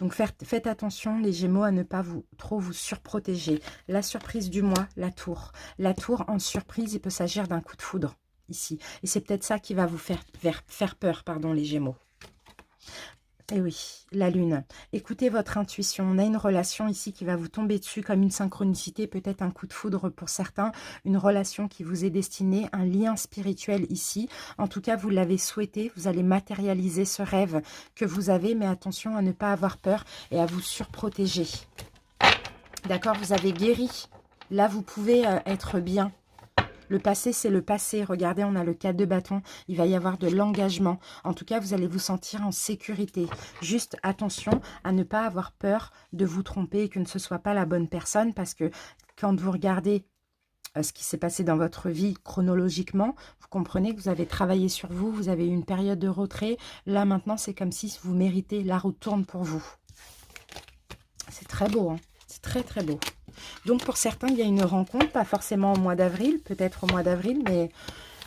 Donc, faites attention, les Gémeaux, à ne pas trop vous surprotéger. La surprise du mois, la tour. La tour, en surprise, il peut s'agir d'un coup de foudre. Ici. Et c'est peut-être ça qui va vous faire peur, pardon, les Gémeaux. Et oui, la lune. Écoutez votre intuition. On a une relation ici qui va vous tomber dessus comme une synchronicité, peut-être un coup de foudre pour certains, une relation qui vous est destinée, un lien spirituel ici. En tout cas, vous l'avez souhaité, vous allez matérialiser ce rêve que vous avez, mais attention à ne pas avoir peur et à vous surprotéger. D'accord, vous avez guéri. Là, vous pouvez être bien. Le passé, c'est le passé. Regardez, on a le 4 de bâton. Il va y avoir de l'engagement. En tout cas, vous allez vous sentir en sécurité. Juste attention à ne pas avoir peur de vous tromper et que ce ne soit pas la bonne personne. Parce que quand vous regardez ce qui s'est passé dans votre vie chronologiquement, vous comprenez que vous avez travaillé sur vous. Vous avez eu une période de retrait. Là, maintenant, c'est comme si vous méritez. La roue tourne pour vous. C'est très beau, hein. C'est très, très beau. Donc, pour certains, il y a une rencontre, pas forcément au mois d'avril, peut-être au mois d'avril, mais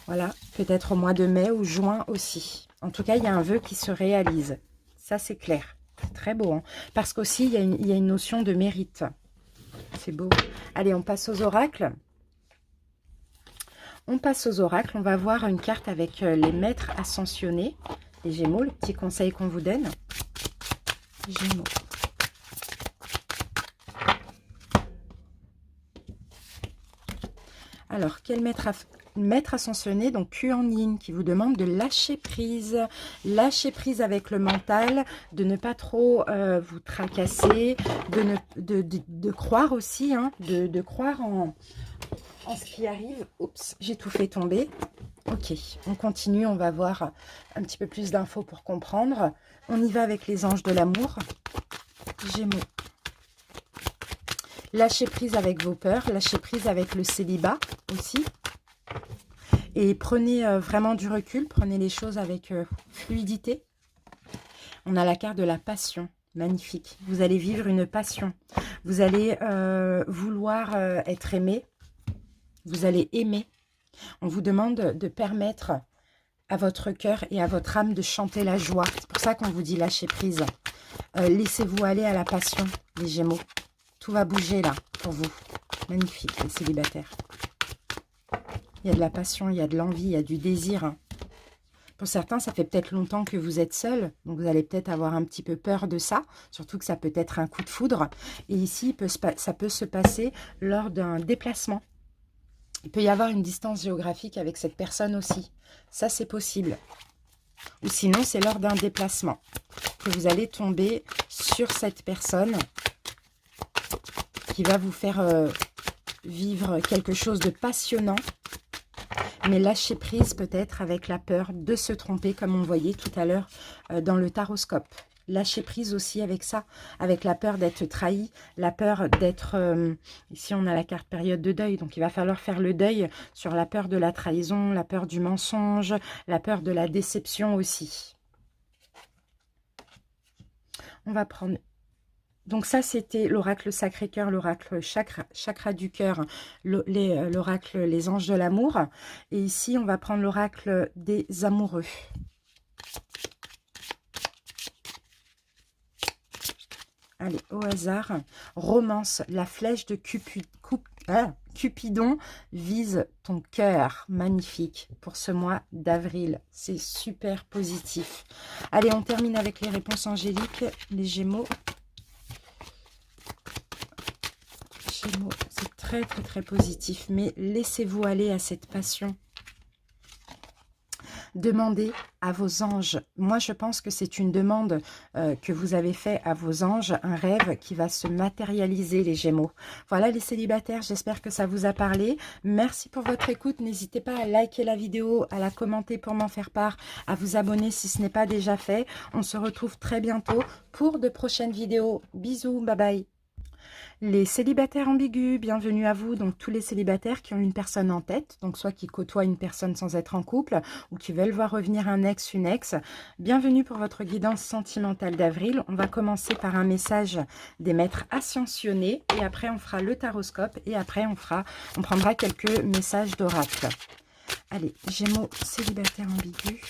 voilà, peut-être au mois de mai ou juin aussi. En tout cas, il y a un vœu qui se réalise. Ça, c'est clair. C'est très beau, hein. Parce qu'aussi, il y a une notion de mérite. C'est beau. Allez, on passe aux oracles. On passe aux oracles. On va voir une carte avec les maîtres ascensionnés. Les Gémeaux, le petit conseil qu'on vous donne. Gémeaux. Alors, quel maître ascensionné, donc Kuan Yin, qui vous demande de lâcher prise. Lâcher prise avec le mental, de ne pas trop vous tracasser, de croire aussi, hein, de croire en ce qui arrive. Oups, j'ai tout fait tomber. Ok, on continue, on va voir un petit peu plus d'infos pour comprendre. On y va avec les anges de l'amour. Gémeaux. Lâchez prise avec vos peurs, lâchez prise avec le célibat aussi. Et prenez vraiment du recul, prenez les choses avec fluidité. On a la carte de la passion, magnifique. Vous allez vivre une passion. Vous allez vouloir être aimé. Vous allez aimer. On vous demande de permettre à votre cœur et à votre âme de chanter la joie. C'est pour ça qu'on vous dit lâcher prise. Laissez-vous aller à la passion, les Gémeaux. Tout va bouger là, pour vous. Magnifique, les célibataires. Il y a de la passion, il y a de l'envie, il y a du désir. Pour certains, ça fait peut-être longtemps que vous êtes seul, donc vous allez peut-être avoir un petit peu peur de ça, surtout que ça peut être un coup de foudre. Et ici, ça peut se passer lors d'un déplacement. Il peut y avoir une distance géographique avec cette personne aussi. Ça, c'est possible. Ou sinon, c'est lors d'un déplacement que vous allez tomber sur cette personne qui va vous faire vivre quelque chose de passionnant. Mais lâcher prise peut-être avec la peur de se tromper, comme on voyait tout à l'heure dans le taroscope. Lâcher prise aussi avec ça, avec la peur d'être trahi, la peur d'être... ici, on a la carte période de deuil, donc il va falloir faire le deuil sur la peur de la trahison, la peur du mensonge, la peur de la déception aussi. On va prendre... Donc ça, c'était l'oracle Sacré-Cœur, l'oracle chakra du cœur, l'oracle les anges de l'amour. Et ici, on va prendre l'oracle des amoureux. Allez, au hasard. Romance, la flèche de Cupidon vise ton cœur. Magnifique pour ce mois d'avril. C'est super positif. Allez, on termine avec les réponses angéliques, les Gémeaux. C'est très, très, très positif. Mais laissez-vous aller à cette passion. Demandez à vos anges. Moi, je pense que c'est une demande que vous avez fait à vos anges. Un rêve qui va se matérialiser, les Gémeaux. Voilà, les célibataires, j'espère que ça vous a parlé. Merci pour votre écoute. N'hésitez pas à liker la vidéo, à la commenter pour m'en faire part, à vous abonner si ce n'est pas déjà fait. On se retrouve très bientôt pour de prochaines vidéos. Bisous, bye bye. Les célibataires ambigus, bienvenue à vous. Donc tous les célibataires qui ont une personne en tête, donc soit qui côtoient une personne sans être en couple ou qui veulent voir revenir un ex, une ex. Bienvenue pour votre guidance sentimentale d'avril. On va commencer par un message des maîtres ascensionnés et après on fera le taroscope et après on prendra quelques messages d'oracle. Allez, Gémeaux, célibataires ambigus.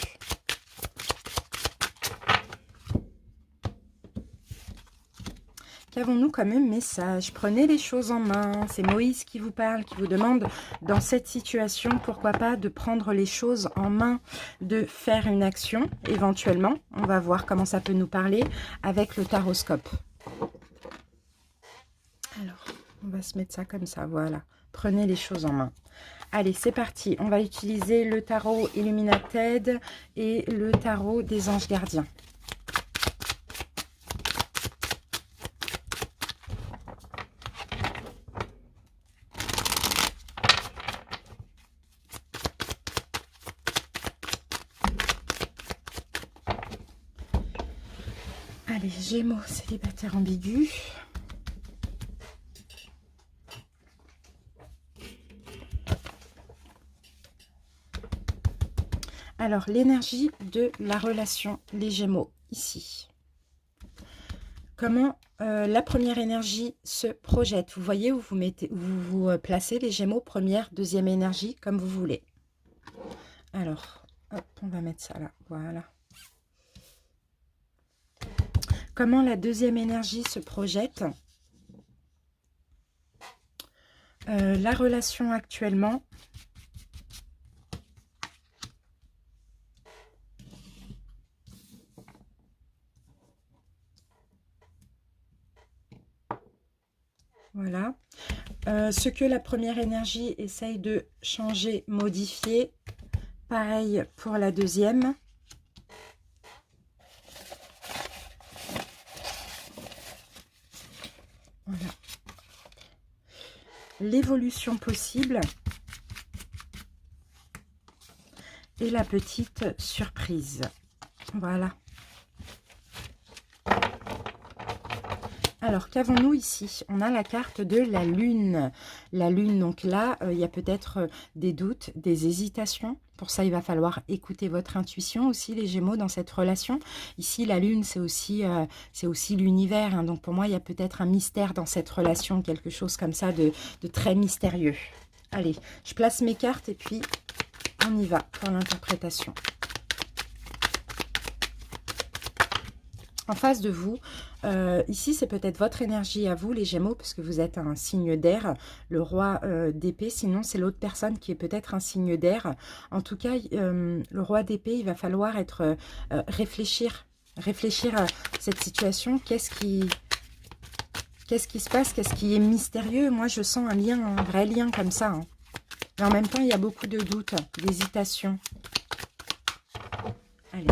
Qu'avons-nous comme message? Prenez les choses en main. C'est Moïse qui vous parle, qui vous demande dans cette situation, pourquoi pas, de prendre les choses en main, de faire une action éventuellement. On va voir comment ça peut nous parler avec le taroscope. Alors, on va se mettre ça comme ça, voilà. Prenez les choses en main. Allez, c'est parti. On va utiliser le tarot Illuminated et le tarot des anges gardiens. Allez, Gémeaux, célibataire ambigu. Alors, l'énergie de la relation, les Gémeaux, ici. Comment la première énergie se projette? Vous voyez où vous placez les Gémeaux, première, deuxième énergie, comme vous voulez. Alors, hop, on va mettre ça là, voilà. Comment la deuxième énergie se projette? La relation actuellement. Voilà. Ce que la première énergie essaye de changer, modifier. Pareil pour la deuxième. Voilà. L'évolution possible. Et la petite surprise. Voilà. Alors, qu'avons-nous ici? On a la carte de la Lune. La Lune, donc là, il y a peut-être des doutes, des hésitations. Pour ça, il va falloir écouter votre intuition aussi, les Gémeaux, dans cette relation. Ici, la Lune, c'est aussi l'univers. Hein. Donc, pour moi, il y a peut-être un mystère dans cette relation, quelque chose comme ça de très mystérieux. Allez, je place mes cartes et puis on y va pour l'interprétation. En face de vous, ici c'est peut-être votre énergie à vous les Gémeaux, parce que vous êtes un signe d'air, le roi d'épée, sinon c'est l'autre personne qui est peut-être un signe d'air. En tout cas, le roi d'épée, il va falloir être réfléchir à cette situation. Qu'est-ce qui se passe? Qu'est-ce qui est mystérieux? Moi je sens un lien, un vrai lien comme ça, hein. Mais en même temps, il y a beaucoup de doutes, d'hésitation. Allez.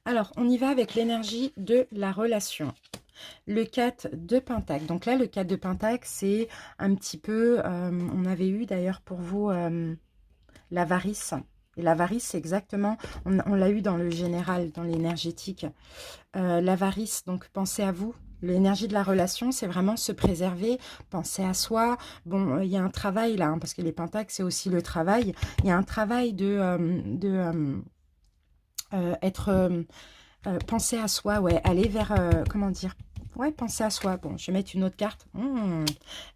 Alors, on y va avec l'énergie de la relation. Le 4 de Pentacle. Donc là, le 4 de Pentacle, c'est un petit peu... on avait eu d'ailleurs pour vous l'avarice. Et l'avarice, c'est exactement... On l'a eu dans le général, dans l'énergétique. L'avarice, donc pensez à vous. L'énergie de la relation, c'est vraiment se préserver, penser à soi. Bon, il y a un travail là, hein, parce que les pentacles, c'est aussi le travail. Il y a un travail penser à soi, ouais, aller vers, comment dire, ouais, penser à soi. Bon, je vais mettre une autre carte.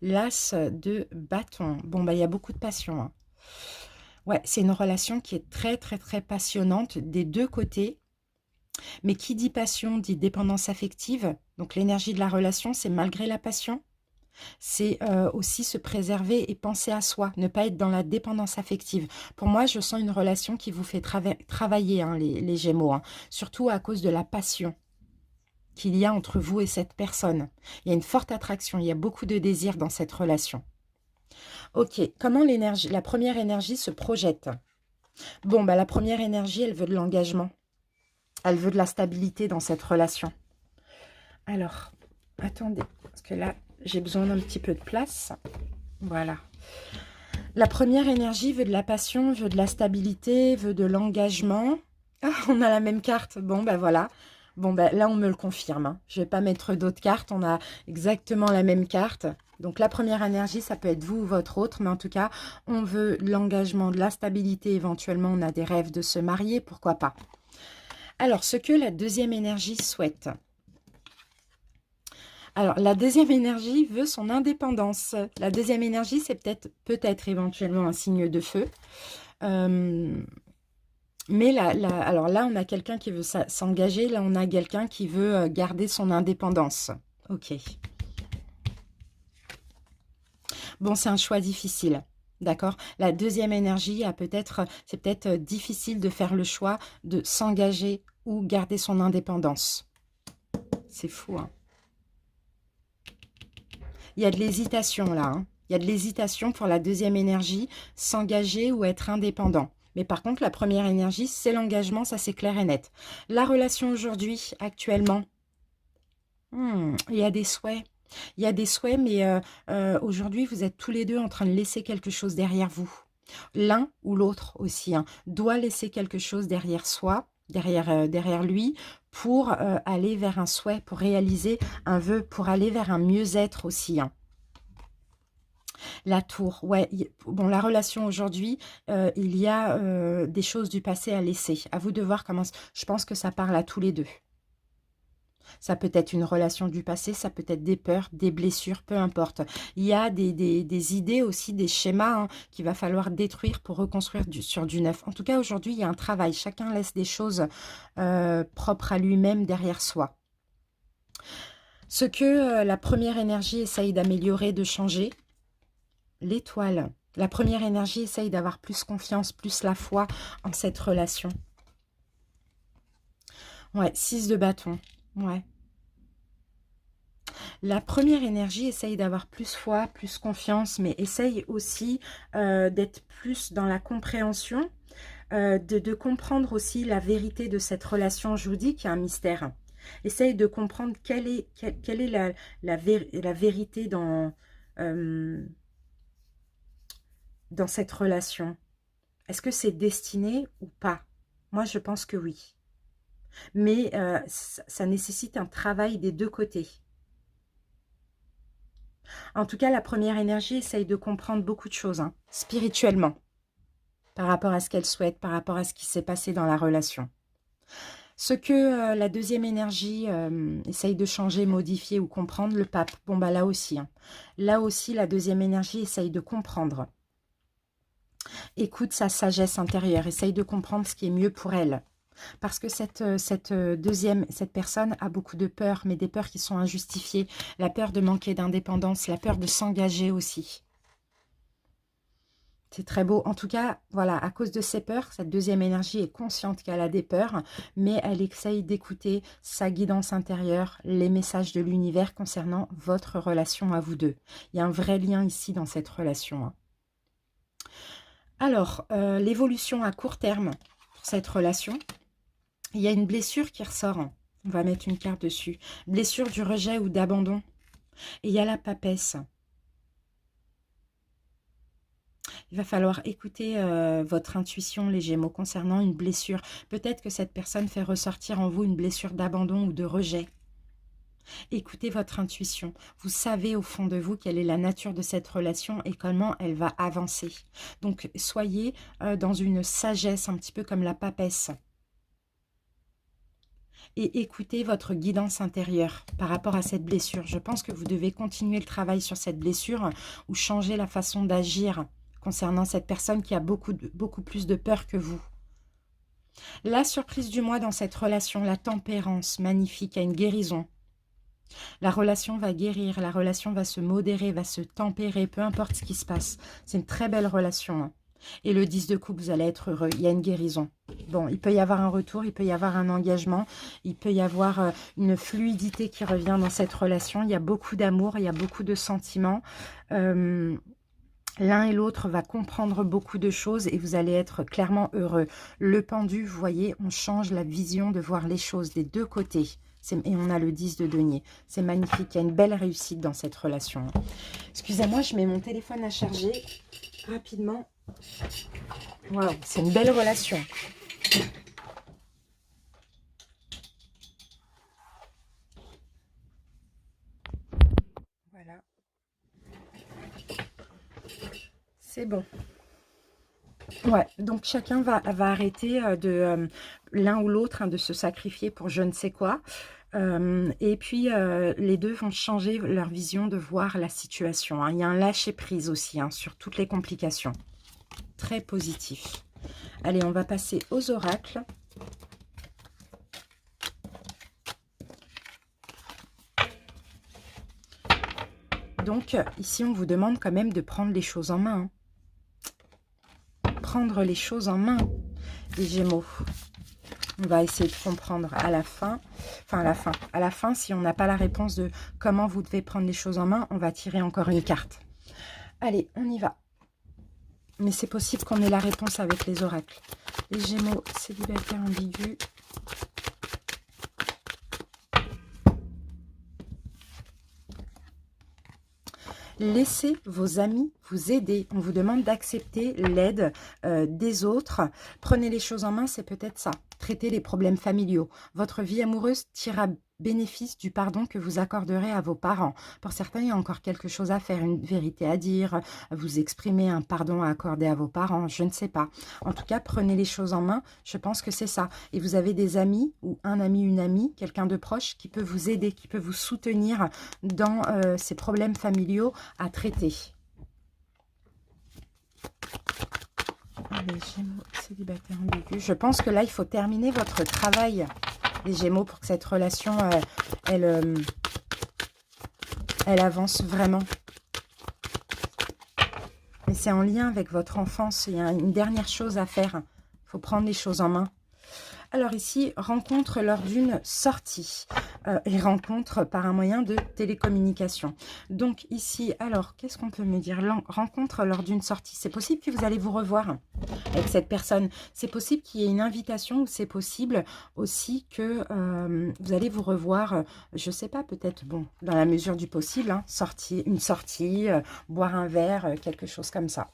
L'as de bâton. Bon, bah, il y a beaucoup de passion, hein. Ouais, c'est une relation qui est très, très, très passionnante des deux côtés. Mais qui dit passion dit dépendance affective. Donc l'énergie de la relation, c'est malgré la passion. C'est aussi se préserver et penser à soi, ne pas être dans la dépendance affective. Pour moi, je sens une relation qui vous fait travailler, hein, les Gémeaux, hein, surtout à cause de la passion qu'il y a entre vous et cette personne. Il y a une forte attraction, il y a beaucoup de désir dans cette relation. Ok, comment la première énergie se projette? Bon, bah, la première énergie, elle veut de l'engagement. Elle veut de la stabilité dans cette relation. Alors, attendez, parce que là, j'ai besoin d'un petit peu de place. Voilà. La première énergie veut de la passion, veut de la stabilité, veut de l'engagement. Ah, on a la même carte. Bon, ben voilà. Bon, ben là, on me le confirme, hein. Je ne vais pas mettre d'autres cartes. On a exactement la même carte. Donc, la première énergie, ça peut être vous ou votre autre. Mais en tout cas, on veut de l'engagement, de la stabilité. Éventuellement, on a des rêves de se marier. Pourquoi pas? Alors, ce que la deuxième énergie souhaite. Alors, la deuxième énergie veut son indépendance. La deuxième énergie, c'est peut-être éventuellement un signe de feu. Mais alors là, on a quelqu'un qui veut s'engager. Là, on a quelqu'un qui veut garder son indépendance. Ok. Bon, c'est un choix difficile. D'accord? La deuxième énergie, c'est peut-être difficile de faire le choix de s'engager ou garder son indépendance. C'est fou, hein? Il y a de l'hésitation là, hein. Il y a de l'hésitation pour la deuxième énergie, s'engager ou être indépendant. Mais par contre, la première énergie, c'est l'engagement, ça c'est clair et net. La relation aujourd'hui, actuellement, il y a des souhaits. Il y a des souhaits, mais aujourd'hui, vous êtes tous les deux en train de laisser quelque chose derrière vous. L'un ou l'autre aussi, hein, doit laisser quelque chose derrière soi, derrière lui, pour aller vers un souhait, pour réaliser un vœu, pour aller vers un mieux-être aussi, hein. La tour, ouais. Bon, la relation aujourd'hui, il y a des choses du passé à laisser. À vous de voir comment... Je pense que ça parle à tous les deux. Ça peut être une relation du passé, ça peut être des peurs, des blessures, peu importe. Il y a des idées aussi, des schémas, hein, qu'il va falloir détruire pour reconstruire sur du neuf. En tout cas, aujourd'hui, il y a un travail. Chacun laisse des choses propres à lui-même derrière soi. Ce que la première énergie essaye d'améliorer, de changer, l'étoile. La première énergie essaye d'avoir plus confiance, plus la foi en cette relation. Ouais, 6 de bâton. Ouais. La première énergie essaye d'avoir plus foi, plus confiance, mais essaye aussi d'être plus dans la compréhension, de comprendre aussi la vérité de cette relation. Je vous dis qu'il y a un mystère. Essaye de comprendre quelle est la vérité dans cette relation. Est-ce que c'est destiné ou pas? Moi, je pense que oui. Mais ça nécessite un travail des deux côtés. En tout cas, la première énergie essaye de comprendre beaucoup de choses, hein, spirituellement, par rapport à ce qu'elle souhaite, par rapport à ce qui s'est passé dans la relation. Ce que la deuxième énergie essaye de changer, modifier ou comprendre, le pape. Bon, bah là aussi. Hein. Là aussi, la deuxième énergie essaye de comprendre. Écoute sa sagesse intérieure, essaye de comprendre ce qui est mieux pour elle. Parce que cette personne a beaucoup de peurs, mais des peurs qui sont injustifiées. La peur de manquer d'indépendance, la peur de s'engager aussi. C'est très beau. En tout cas, voilà, à cause de ces peurs, cette deuxième énergie est consciente qu'elle a des peurs, mais elle essaye d'écouter sa guidance intérieure, les messages de l'univers concernant votre relation à vous deux. Il y a un vrai lien ici dans cette relation. Hein. Alors, l'évolution à court terme pour cette relation, il y a une blessure qui ressort. Hein. On va mettre une carte dessus. Blessure du rejet ou d'abandon. Et il y a la papesse. Il va falloir écouter votre intuition, les Gémeaux, concernant une blessure. Peut-être que cette personne fait ressortir en vous une blessure d'abandon ou de rejet. Écoutez votre intuition. Vous savez au fond de vous quelle est la nature de cette relation et comment elle va avancer. Donc, soyez dans une sagesse un petit peu comme la papesse. Et écoutez votre guidance intérieure par rapport à cette blessure. Je pense que vous devez continuer le travail sur cette blessure ou changer la façon d'agir concernant cette personne qui a beaucoup plus de peur que vous. La surprise du mois dans cette relation, la tempérance, magnifique, il y a une guérison. La relation va guérir, la relation va se modérer, va se tempérer, peu importe ce qui se passe. C'est une très belle relation. Hein. Et le 10 de coupe, vous allez être heureux. Il y a une guérison. Bon, il peut y avoir un retour, il peut y avoir un engagement, il peut y avoir une fluidité qui revient dans cette relation. Il y a beaucoup d'amour, il y a beaucoup de sentiments. L'un et l'autre va comprendre beaucoup de choses et vous allez être clairement heureux. Le pendu, vous voyez, on change la vision de voir les choses des deux côtés. Et on a le 10 de denier. C'est magnifique, il y a une belle réussite dans cette relation. Excusez-moi, je mets mon téléphone à charger rapidement. Waouh, c'est une belle relation. Voilà. C'est bon. Ouais, donc chacun va arrêter l'un ou l'autre de se sacrifier pour je ne sais quoi. Et puis, les deux vont changer leur vision de voir la situation. Hein. Il y a un lâcher-prise aussi sur toutes les complications. Très positif. Allez, on va passer aux oracles. Donc, ici, on vous demande quand même de prendre les choses en main. Hein. Prendre les choses en main, les Gémeaux. On va essayer de comprendre à la fin. Enfin, à la fin, si on n'a pas la réponse de comment vous devez prendre les choses en main, on va tirer encore une carte. Allez, on y va. Mais c'est possible qu'on ait la réponse avec les oracles. Les Gémeaux, célibataires ambigus. Laissez vos amis vous aider. On vous demande d'accepter l'aide des autres. Prenez les choses en main, c'est peut-être ça. Traitez les problèmes familiaux. Votre vie amoureuse tirera bénéfice du pardon que vous accorderez à vos parents. Pour certains, il y a encore quelque chose à faire, une vérité à dire, vous exprimer un pardon à accorder à vos parents, je ne sais pas. En tout cas, prenez les choses en main, je pense que c'est ça. Et vous avez des amis ou un ami, une amie, quelqu'un de proche qui peut vous aider, qui peut vous soutenir dans ces problèmes familiaux à traiter. Les Gémeaux, célibataires ambigus. Je pense que là, il faut terminer votre travail, les Gémeaux, pour que cette relation, elle avance vraiment. Mais c'est en lien avec votre enfance. Il y a une dernière chose à faire. Il faut prendre les choses en main. Alors ici, rencontre lors d'une sortie et rencontre par un moyen de télécommunication. Donc ici, alors, qu'est-ce qu'on peut me dire? Rencontre lors d'une sortie. C'est possible que vous allez vous revoir avec cette personne. C'est possible qu'il y ait une invitation ou c'est possible aussi que vous allez vous revoir, je ne sais pas, peut-être, bon, dans la mesure du possible, hein, une sortie, boire un verre, quelque chose comme ça.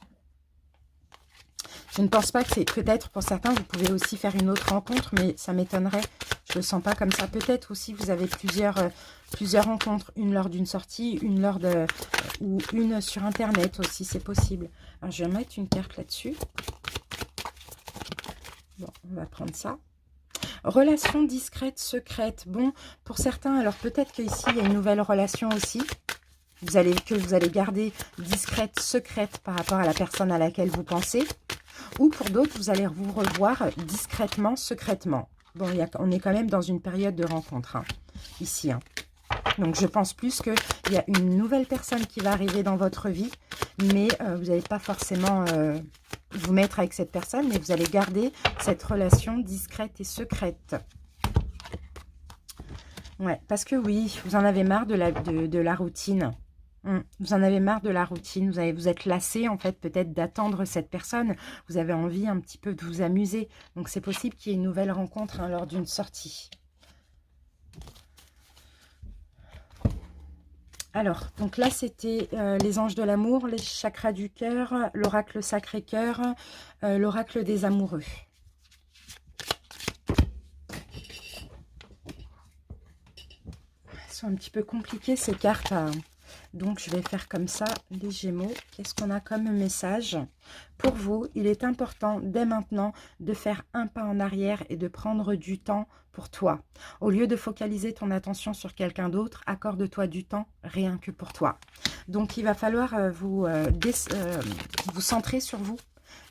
Je ne pense pas que c'est... Peut-être pour certains, vous pouvez aussi faire une autre rencontre, mais ça m'étonnerait. Je ne le sens pas comme ça. Peut-être aussi vous avez plusieurs rencontres. Une lors d'une sortie, une lors de... ou une sur Internet aussi, c'est possible. Alors, je vais mettre une carte là-dessus. Bon, on va prendre ça. Relation discrète, secrète. Bon, pour certains, alors peut-être qu'ici, il y a une nouvelle relation aussi. Que vous allez garder discrète, secrète par rapport à la personne à laquelle vous pensez. Ou pour d'autres, vous allez vous revoir discrètement, secrètement. Bon, on est quand même dans une période de rencontre, hein, ici. Hein. Donc, je pense plus qu'il y a une nouvelle personne qui va arriver dans votre vie, mais vous n'allez pas forcément vous mettre avec cette personne, mais vous allez garder cette relation discrète et secrète. Ouais, parce que oui, vous en avez marre de la routine. Vous en avez marre de la routine, vous êtes lassé en fait peut-être d'attendre cette personne, vous avez envie un petit peu de vous amuser. Donc c'est possible qu'il y ait une nouvelle rencontre hein, lors d'une sortie. Alors, donc là c'était les anges de l'amour, les chakras du cœur, l'oracle Sacré-Cœur, l'oracle des amoureux. Elles sont un petit peu compliquées ces cartes. Donc, je vais faire comme ça, les Gémeaux. Qu'est-ce qu'on a comme message? Pour vous, il est important dès maintenant de faire un pas en arrière et de prendre du temps pour toi. Au lieu de focaliser ton attention sur quelqu'un d'autre, accorde-toi du temps rien que pour toi. Donc, il va falloir vous centrer sur vous,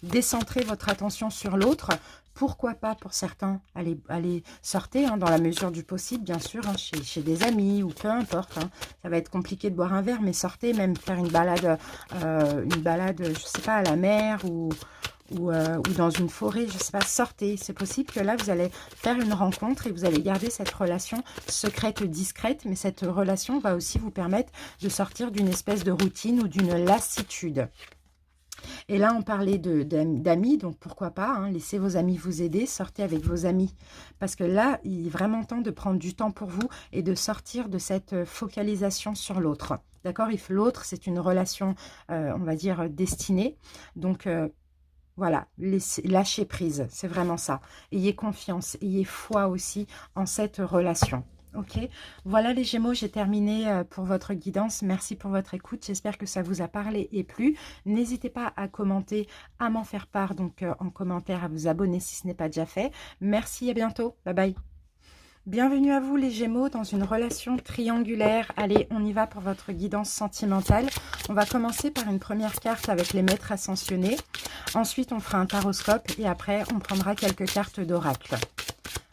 décentrer votre attention sur l'autre. Pourquoi pas pour certains aller sortir hein, dans la mesure du possible, bien sûr, hein, chez des amis ou peu importe. Hein. Ça va être compliqué de boire un verre, mais sortez, même faire une balade, je sais pas, à la mer ou dans une forêt, je sais pas, sortez. C'est possible que là, vous allez faire une rencontre et vous allez garder cette relation secrète, discrète, mais cette relation va aussi vous permettre de sortir d'une espèce de routine ou d'une lassitude. Et là, on parlait d'amis, donc pourquoi pas, hein, laissez vos amis vous aider, sortez avec vos amis. Parce que là, il est vraiment temps de prendre du temps pour vous et de sortir de cette focalisation sur l'autre. D'accord? L'autre, c'est une relation, on va dire, destinée. Donc, voilà, lâchez prise, c'est vraiment ça. Ayez confiance, ayez foi aussi en cette relation. Ok, voilà les Gémeaux, j'ai terminé pour votre guidance. Merci pour votre écoute. J'espère que ça vous a parlé et plu. N'hésitez pas à commenter, à m'en faire part, donc en commentaire, à vous abonner si ce n'est pas déjà fait. Merci, à bientôt. Bye bye. Bienvenue à vous les Gémeaux dans une relation triangulaire. Allez, on y va pour votre guidance sentimentale. On va commencer par une première carte avec les maîtres ascensionnés. Ensuite, on fera un taroscope et après, on prendra quelques cartes d'oracle.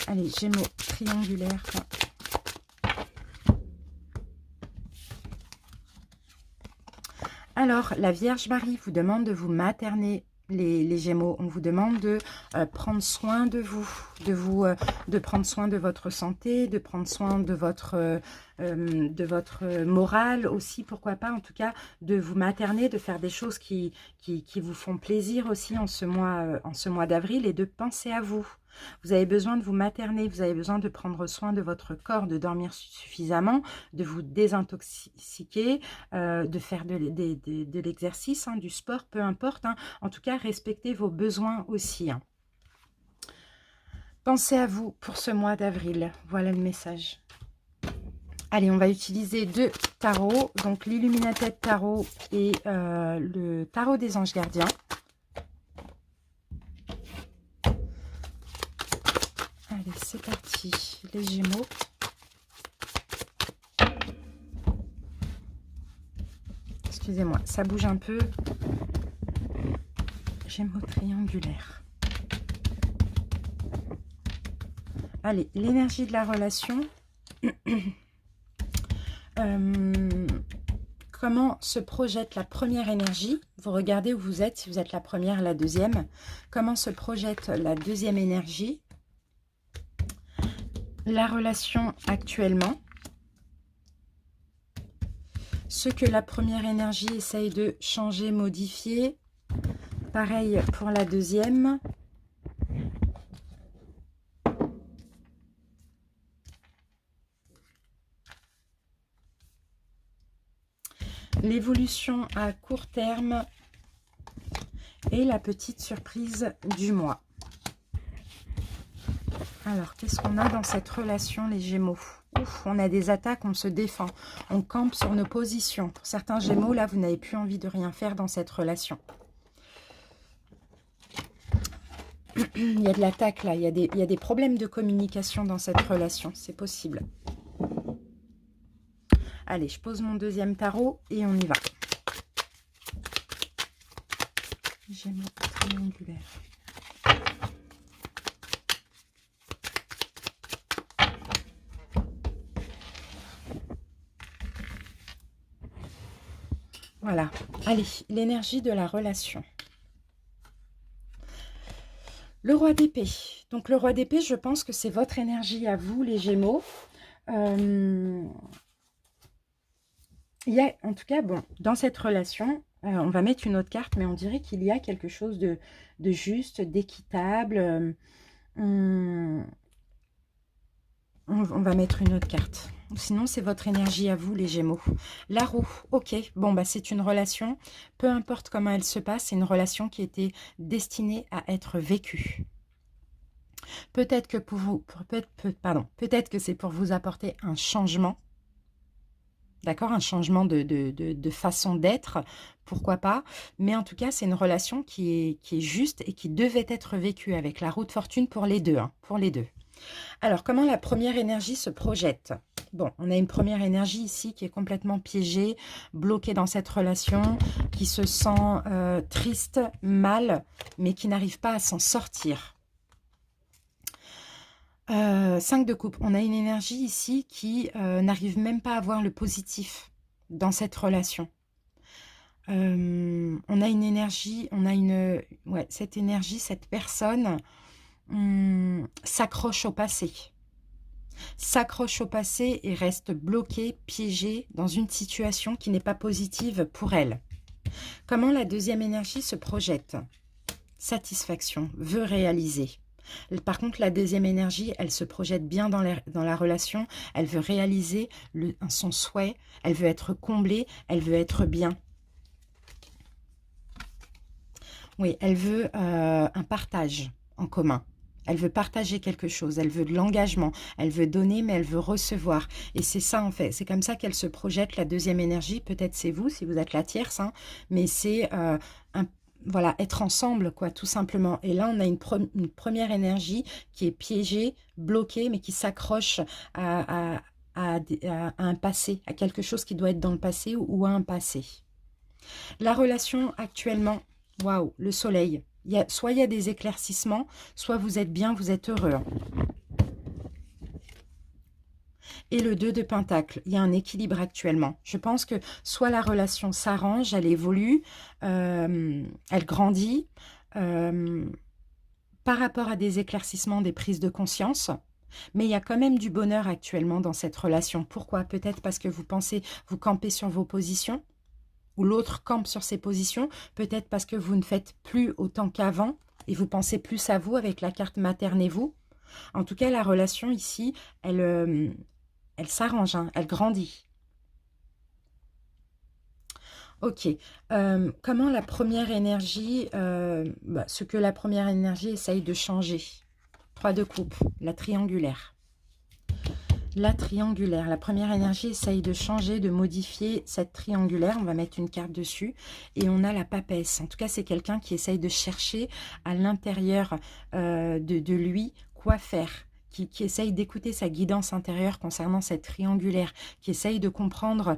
Allez, Gémeaux triangulaires. Alors, la Vierge Marie vous demande de vous materner, les Gémeaux. On vous demande de prendre soin de vous, de prendre soin de votre santé, de prendre soin de votre morale aussi, pourquoi pas, en tout cas, de vous materner, de faire des choses qui vous font plaisir aussi en ce mois d'avril et de penser à vous. Vous avez besoin de vous materner, vous avez besoin de prendre soin de votre corps, de dormir suffisamment, de vous désintoxiquer, de faire de l'exercice, hein, du sport, peu importe. Hein. En tout cas, respectez vos besoins aussi. Hein. Pensez à vous pour ce mois d'avril. Voilà le message. Allez, on va utiliser 2 tarots. Donc, l'Illuminated Tarot et le Tarot des Anges Gardiens. Allez, c'est parti, les Gémeaux. Excusez-moi, ça bouge un peu. Gémeaux triangulaires. Allez, l'énergie de la relation. Comment se projette la première énergie? Vous regardez où vous êtes, si vous êtes la première, la deuxième. Comment se projette la deuxième énergie? La relation actuellement, ce que la première énergie essaye de changer, modifier, pareil pour la deuxième. L'évolution à court terme et la petite surprise du mois. Alors, qu'est-ce qu'on a dans cette relation, les Gémeaux? Ouf, on a des attaques, on se défend. On campe sur nos positions. Pour certains Gémeaux, là, vous n'avez plus envie de rien faire dans cette relation. Il y a de l'attaque là, il y a des problèmes de communication dans cette relation, c'est possible. Allez, je pose mon deuxième tarot et on y va. Gémeaux triangulaire. Voilà, allez, l'énergie de la relation. Le roi d'épée. Donc le roi d'épée, je pense que c'est votre énergie à vous, les Gémeaux. Il y a, en tout cas, bon, dans cette relation, on va mettre une autre carte, mais on dirait qu'il y a quelque chose de juste, d'équitable. On va mettre une autre carte. Sinon, c'est votre énergie à vous, les Gémeaux. La roue, ok. Bon, bah, c'est une relation. Peu importe comment elle se passe, c'est une relation qui était destinée à être vécue. Peut-être que pour vous, peut-être que c'est pour vous apporter un changement. D'accord, un changement de façon d'être, pourquoi pas. Mais en tout cas, c'est une relation qui est juste et qui devait être vécue avec la roue de fortune pour les deux. Hein, pour les deux. Alors, comment la première énergie se projette? Bon, on a une première énergie ici qui est complètement piégée, bloquée dans cette relation, qui se sent triste, mal, mais qui n'arrive pas à s'en sortir. 5 de coupe. On a une énergie ici qui n'arrive même pas à voir le positif dans cette relation. On a une énergie, ouais, cette énergie, cette personne s'accroche au passé. S'accroche au passé et reste bloquée, piégée dans une situation qui n'est pas positive pour elle. Comment la deuxième énergie se projette? Satisfaction, veut réaliser. Par contre, la deuxième énergie, elle se projette bien dans la relation. Elle veut réaliser son souhait. Elle veut être comblée. Elle veut être bien. Oui, elle veut un partage en commun. Elle veut partager quelque chose. Elle veut de l'engagement. Elle veut donner, mais elle veut recevoir. Et c'est ça, en fait. C'est comme ça qu'elle se projette, la deuxième énergie. Peut-être c'est vous, si vous êtes la tierce. Hein, mais c'est voilà, être ensemble, quoi, tout simplement. Et là, on a une première énergie qui est piégée, bloquée, mais qui s'accroche à un passé, à quelque chose qui doit être dans le passé ou à un passé. La relation actuellement, waouh, le soleil. Soit il y a des éclaircissements, soit vous êtes bien, vous êtes heureux. Et le 2 de Pentacle, il y a un équilibre actuellement. Je pense que soit la relation s'arrange, elle évolue, elle grandit, par rapport à des éclaircissements, des prises de conscience, mais il y a quand même du bonheur actuellement dans cette relation. Pourquoi? Peut-être parce que vous pensez, vous campez sur vos positions, ou l'autre campe sur ses positions, peut-être parce que vous ne faites plus autant qu'avant, et vous pensez plus à vous avec la carte maternez-vous. En tout cas, la relation ici, elle s'arrange, hein, elle grandit. Ok. Comment la première énergie, ce que la première énergie essaye de changer. 3 de coupe, la triangulaire. La triangulaire, la première énergie essaye de changer, de modifier cette triangulaire. On va mettre une carte dessus. Et on a la papesse. En tout cas, c'est quelqu'un qui essaye de chercher à l'intérieur de lui quoi faire. Qui essaye d'écouter sa guidance intérieure concernant cette triangulaire. Qui essaye de comprendre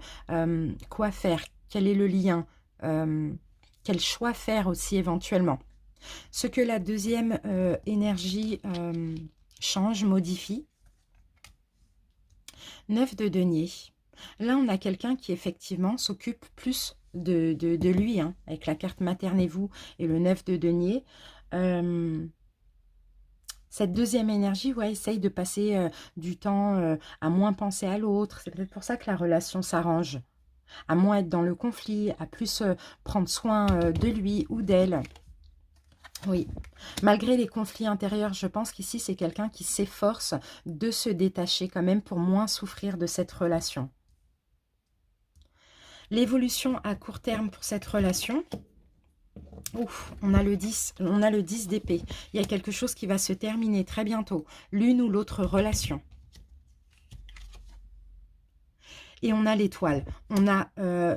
quoi faire. Quel est le lien, quel choix faire aussi éventuellement. Ce que la deuxième énergie change, modifie. 9 de denier. Là, on a quelqu'un qui, effectivement, s'occupe plus de lui, hein, avec la carte maternez-vous et le 9 de denier. Cette deuxième énergie, ouais, essaye de passer du temps à moins penser à l'autre. C'est peut-être pour ça que la relation s'arrange. À moins être dans le conflit, à plus prendre soin de lui ou d'elle. Oui, malgré les conflits intérieurs, je pense qu'ici, c'est quelqu'un qui s'efforce de se détacher quand même pour moins souffrir de cette relation. L'évolution à court terme pour cette relation, ouf, on a le 10 d'épée. Il y a quelque chose qui va se terminer très bientôt, l'une ou l'autre relation. Et on a l'étoile. On a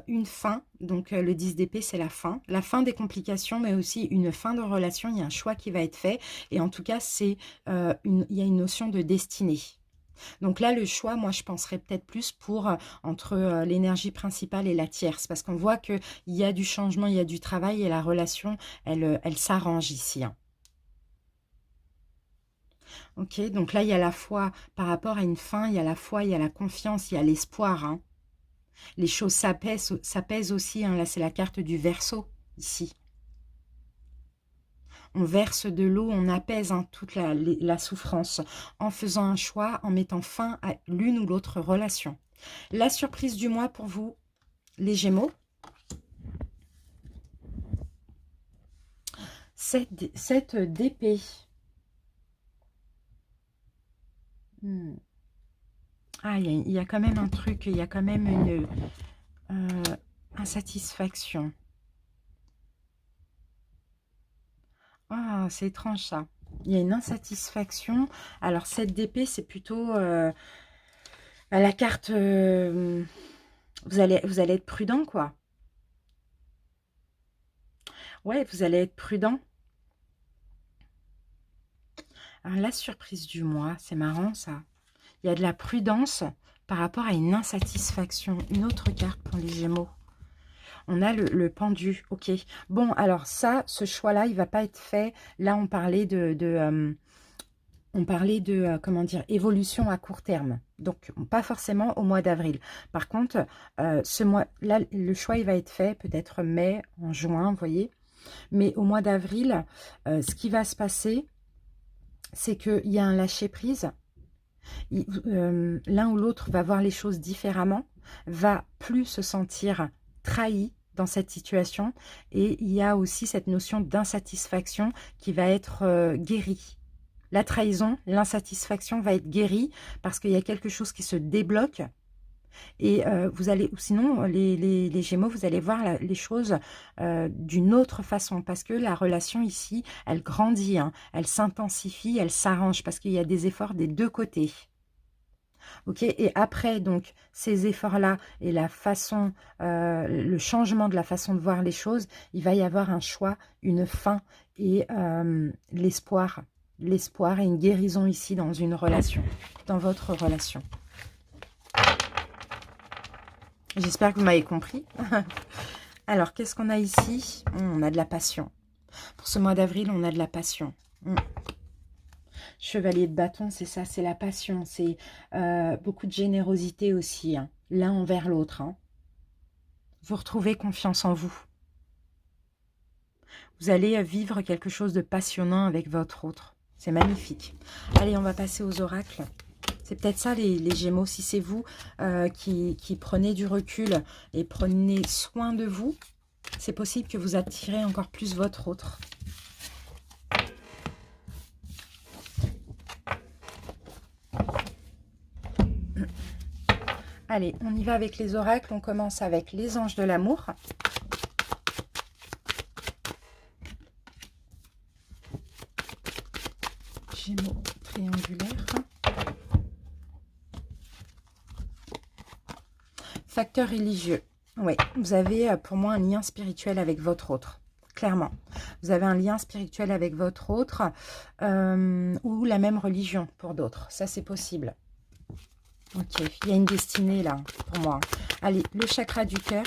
une fin, donc le 10 d'épée, c'est la fin des complications, mais aussi une fin de relation. Il y a un choix qui va être fait. Et en tout cas, il y a une notion de destinée. Donc là, le choix, moi, je penserais peut-être plus entre l'énergie principale et la tierce, parce qu'on voit qu'il y a du changement, il y a du travail, et la relation, elle s'arrange ici, hein. Ok, donc là, il y a la foi par rapport à une fin, il y a la foi, il y a la confiance, il y a l'espoir, hein. Les choses s'apaisent aussi, hein. Là, c'est la carte du Verseau, ici. On verse de l'eau, on apaise, hein, toute la souffrance en faisant un choix, en mettant fin à l'une ou l'autre relation. La surprise du mois pour vous, les Gémeaux. 7 d'épée. Ah, il y a quand même un truc, il y a quand même une insatisfaction. Ah, c'est étrange ça. Il y a une insatisfaction. Alors, 7 d'épée, c'est plutôt à la carte... vous allez être prudent, quoi. Ouais, vous allez être prudent. Alors, la surprise du mois, c'est marrant ça. Il y a de la prudence par rapport à une insatisfaction. Une autre carte pour les Gémeaux. On a le pendu, ok. Bon, alors ça, ce choix-là, il ne va pas être fait. Là, on parlait comment dire, évolution à court terme. Donc, pas forcément au mois d'avril. Par contre, ce mois-là, le choix, il va être fait peut-être mai, en juin, vous voyez. Mais au mois d'avril, ce qui va se passer, c'est qu'il y a un lâcher-prise. L'un ou l'autre va voir les choses différemment, va plus se sentir trahi dans cette situation, et il y a aussi cette notion d'insatisfaction qui va être guérie. La trahison, l'insatisfaction va être guérie parce qu'il y a quelque chose qui se débloque, et vous allez, sinon les Gémeaux, vous allez voir les choses d'une autre façon, parce que la relation ici, elle grandit, hein, elle s'intensifie, elle s'arrange, parce qu'il y a des efforts des deux côtés. Ok, et après donc ces efforts-là et la façon, le changement de la façon de voir les choses, il va y avoir un choix, une fin et l'espoir et une guérison ici dans une relation, dans votre relation. J'espère que vous m'avez compris. Alors, qu'est-ce qu'on a ici? On a de la passion. Pour ce mois d'avril, on a de la passion. Chevalier de bâton, c'est ça, c'est la passion. C'est beaucoup de générosité aussi, hein, l'un envers l'autre, hein. Vous retrouvez confiance en vous. Vous allez vivre quelque chose de passionnant avec votre autre. C'est magnifique. Allez, on va passer aux oracles. C'est peut-être ça, les Gémeaux. Si c'est vous qui prenez du recul et prenez soin de vous, c'est possible que vous attirez encore plus votre autre. Allez, on y va avec les oracles. On commence avec les anges de l'amour. Gémeaux triangulaire. Facteur religieux. Oui, vous avez pour moi un lien spirituel avec votre autre. Clairement. Vous avez un lien spirituel avec votre autre ou la même religion pour d'autres. Ça, c'est possible. Ok, il y a une destinée là pour moi. Allez, le chakra du cœur.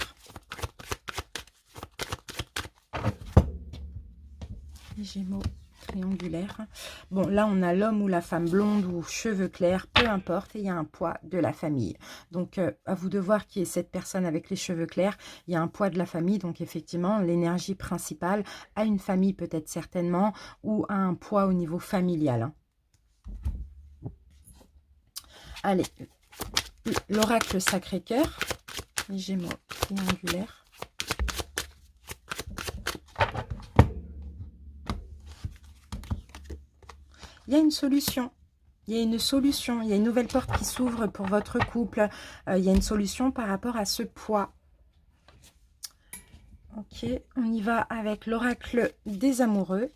Les Gémeaux triangulaires. Bon, là, on a l'homme ou la femme blonde ou cheveux clairs, peu importe. Et il y a un poids de la famille. Donc, à vous de voir qui est cette personne avec les cheveux clairs. Il y a un poids de la famille. Donc, effectivement, l'énergie principale a une famille peut-être certainement ou a un poids au niveau familial, hein. Allez, l'oracle Sacré-Cœur, les Gémeaux triangulaires. Il y a une solution. Il y a une solution. Il y a une nouvelle porte qui s'ouvre pour votre couple. Il y a une solution par rapport à ce poids. Ok, on y va avec l'oracle des amoureux.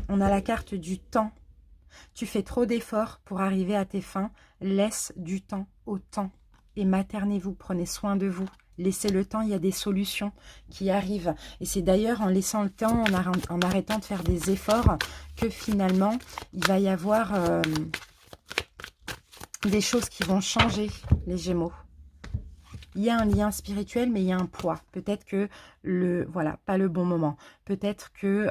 On a la carte du temps. Tu fais trop d'efforts pour arriver à tes fins. Laisse du temps au temps et maternez-vous. Prenez soin de vous. Laissez le temps, il y a des solutions qui arrivent. Et c'est d'ailleurs en laissant le temps, en arrêtant de faire des efforts, que finalement, il va y avoir des choses qui vont changer, les Gémeaux. Il y a un lien spirituel, mais il y a un poids. Peut-être que voilà, pas le bon moment. Peut-être que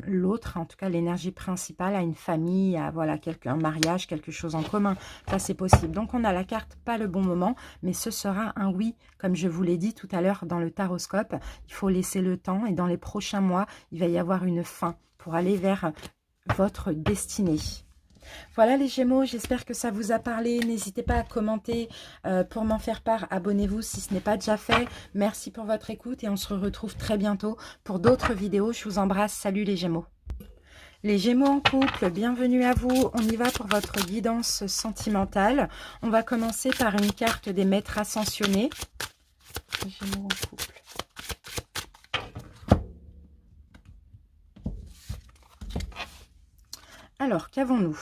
l'autre, en tout cas l'énergie principale, a une famille, a voilà, un mariage, quelque chose en commun. Ça, c'est possible. Donc, on a la carte pas le bon moment, mais ce sera un oui. Comme je vous l'ai dit tout à l'heure dans le taroscope, il faut laisser le temps et dans les prochains mois, il va y avoir une fin pour aller vers votre destinée. Voilà les Gémeaux, j'espère que ça vous a parlé. N'hésitez pas à commenter pour m'en faire part. Abonnez-vous si ce n'est pas déjà fait. Merci pour votre écoute et on se retrouve très bientôt pour d'autres vidéos. Je vous embrasse. Salut les Gémeaux. Les Gémeaux en couple, bienvenue à vous. On y va pour votre guidance sentimentale. On va commencer par une carte des maîtres ascensionnés. Les Gémeaux en couple. Alors, qu'avons-nous?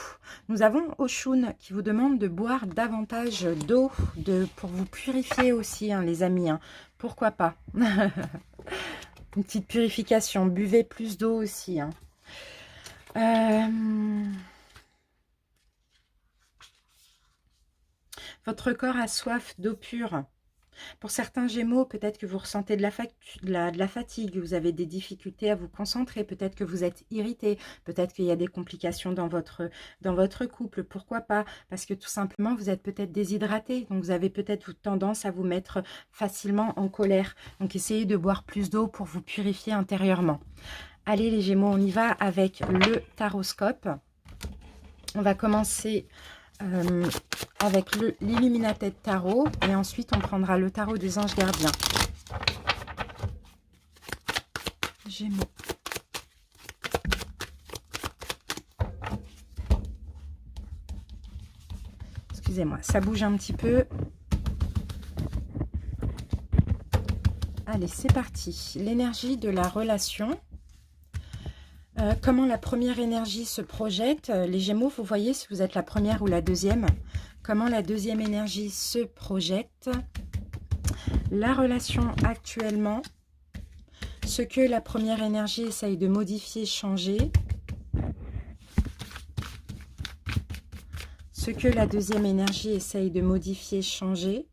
Nous avons Oshun qui vous demande de boire davantage d'eau pour vous purifier aussi, hein, les amis. Hein. Pourquoi pas? Une petite purification. Buvez plus d'eau aussi. Hein. Votre corps a soif d'eau pure. Pour certains Gémeaux, peut-être que vous ressentez de la fatigue, vous avez des difficultés à vous concentrer, peut-être que vous êtes irrité, peut-être qu'il y a des complications dans votre couple, pourquoi pas? Parce que tout simplement, vous êtes peut-être déshydraté, donc vous avez peut-être tendance à vous mettre facilement en colère. Donc essayez de boire plus d'eau pour vous purifier intérieurement. Allez les Gémeaux, on y va avec le taroscope. On va commencer avec l'Illuminated Tarot et ensuite on prendra le tarot des anges gardiens. Gémeaux. Excusez-moi, ça bouge un petit peu. Allez, c'est parti. L'énergie de la relation. Comment la première énergie se projette. Les Gémeaux, vous voyez si vous êtes la première ou la deuxième. Comment la deuxième énergie se projette. La relation actuellement. Ce que la première énergie essaye de modifier, changer. Ce que la deuxième énergie essaye de modifier, changer.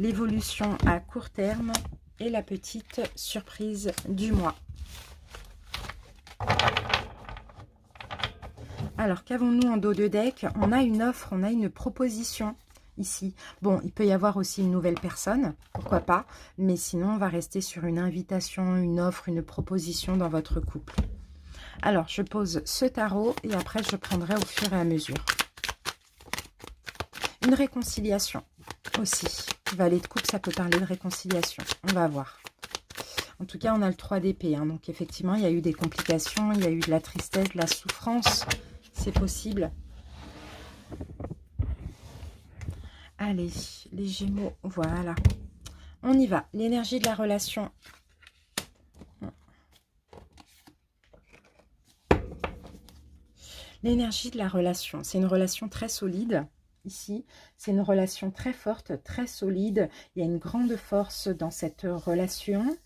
L'évolution à court terme. Et la petite surprise du mois. Alors, qu'avons-nous en dos de deck? On a une offre, on a une proposition ici. Bon, il peut y avoir aussi une nouvelle personne, pourquoi pas. Mais sinon, on va rester sur une invitation, une offre, une proposition dans votre couple. Alors, je pose ce tarot et après, je prendrai au fur et à mesure. Une réconciliation aussi. Valet de coupe, ça peut parler de réconciliation. On va voir. En tout cas, on a le 3 d'épée. Hein, donc, effectivement, il y a eu des complications. Il y a eu de la tristesse, de la souffrance. C'est possible. Allez, les Gémeaux. Voilà. On y va. L'énergie de la relation. L'énergie de la relation. C'est une relation très solide. Ici, c'est une relation très forte, très solide. Il y a une grande force dans cette relation.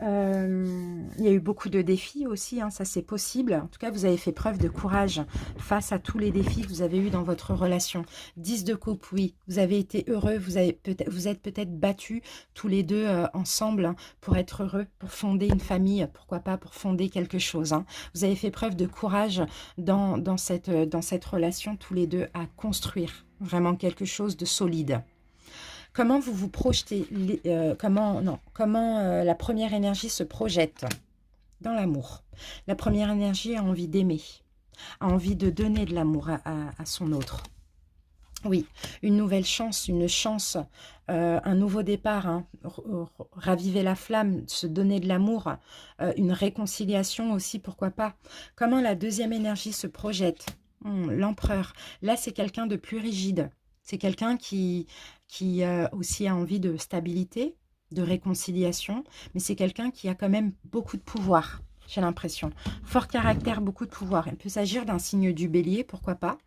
Il y a eu beaucoup de défis aussi, hein, ça c'est possible. En tout cas, vous avez fait preuve de courage face à tous les défis que vous avez eus dans votre relation. 10 de coupe, oui, vous avez été heureux, vous êtes peut-être battus tous les deux ensemble, hein, pour être heureux, pour fonder une famille, pourquoi pas, pour fonder quelque chose. Hein. Vous avez fait preuve de courage dans cette relation, tous les deux, à construire vraiment quelque chose de solide. Comment vous vous projetez, comment la première énergie se projette dans l'amour. La première énergie a envie d'aimer, a envie de donner de l'amour à son autre. Oui, une nouvelle chance, un nouveau départ, hein, raviver la flamme, se donner de l'amour, une réconciliation aussi, pourquoi pas. Comment la deuxième énergie se projette? L'empereur, là c'est quelqu'un de plus rigide. C'est quelqu'un qui aussi a envie de stabilité, de réconciliation, mais c'est quelqu'un qui a quand même beaucoup de pouvoir. j'ai l'impression. Fort caractère, beaucoup de pouvoir. Il peut s'agir d'un signe du bélier, pourquoi pas.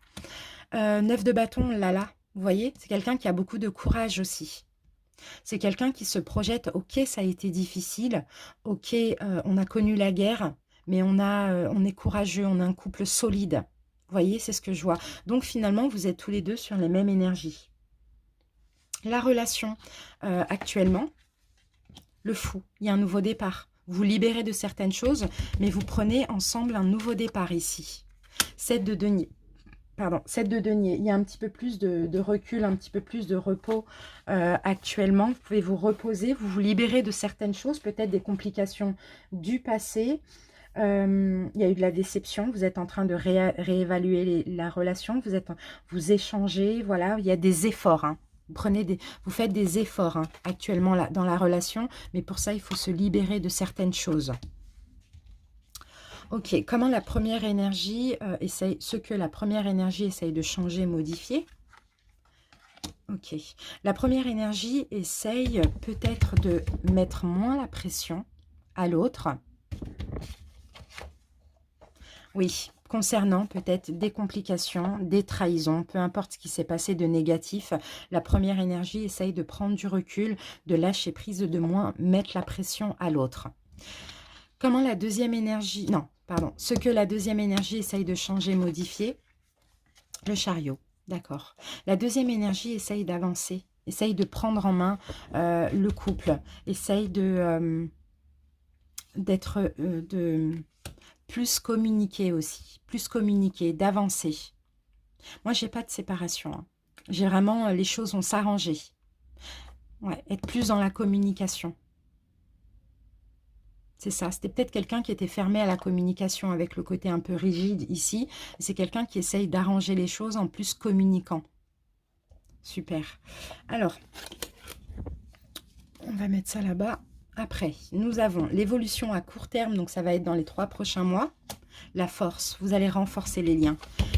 9 de bâton, là. Vous voyez, c'est quelqu'un qui a beaucoup de courage aussi. C'est quelqu'un qui se projette, ok, ça a été difficile, ok, on a connu la guerre, mais on est courageux, on a un couple solide. Vous voyez, c'est ce que je vois. Donc finalement, vous êtes tous les deux sur les mêmes énergies. La relation actuellement, le fou, il y a un nouveau départ. Vous libérez de certaines choses, mais vous prenez ensemble un nouveau départ ici. 7 de denier. Pardon, 7 de denier. Il y a un petit peu plus de recul, un petit peu plus de repos actuellement. Vous pouvez vous reposer, vous vous libérez de certaines choses, peut-être des complications du passé. Il y a eu de la déception, vous êtes en train de réévaluer la relation, vous échangez, voilà, il y a des efforts. Hein. Vous faites des efforts hein, actuellement là, dans la relation, mais pour ça, il faut se libérer de certaines choses. Ok, comment la première énergie ce que la première énergie essaye de changer, modifier. Ok, la première énergie essaye peut-être de mettre moins la pression à l'autre. Oui, concernant peut-être des complications, des trahisons, peu importe ce qui s'est passé de négatif, la première énergie essaye de prendre du recul, de lâcher prise, de moins mettre la pression à l'autre. Comment la deuxième énergie... Non, pardon. Ce que la deuxième énergie essaye de changer, modifier. Le chariot, d'accord. La deuxième énergie essaye d'avancer, essaye de prendre en main le couple, essaye d'être... plus communiquer aussi, plus communiquer, d'avancer. Moi, j'ai pas de séparation. Hein. J'ai vraiment, les choses vont s'arranger. Ouais, être plus dans la communication. C'est ça, c'était peut-être quelqu'un qui était fermé à la communication avec le côté un peu rigide ici. C'est quelqu'un qui essaye d'arranger les choses en plus communiquant. Super. Alors, on va mettre ça là-bas. Après, nous avons l'évolution à court terme, donc ça va être dans les 3 prochains mois. La force, vous allez renforcer les liens.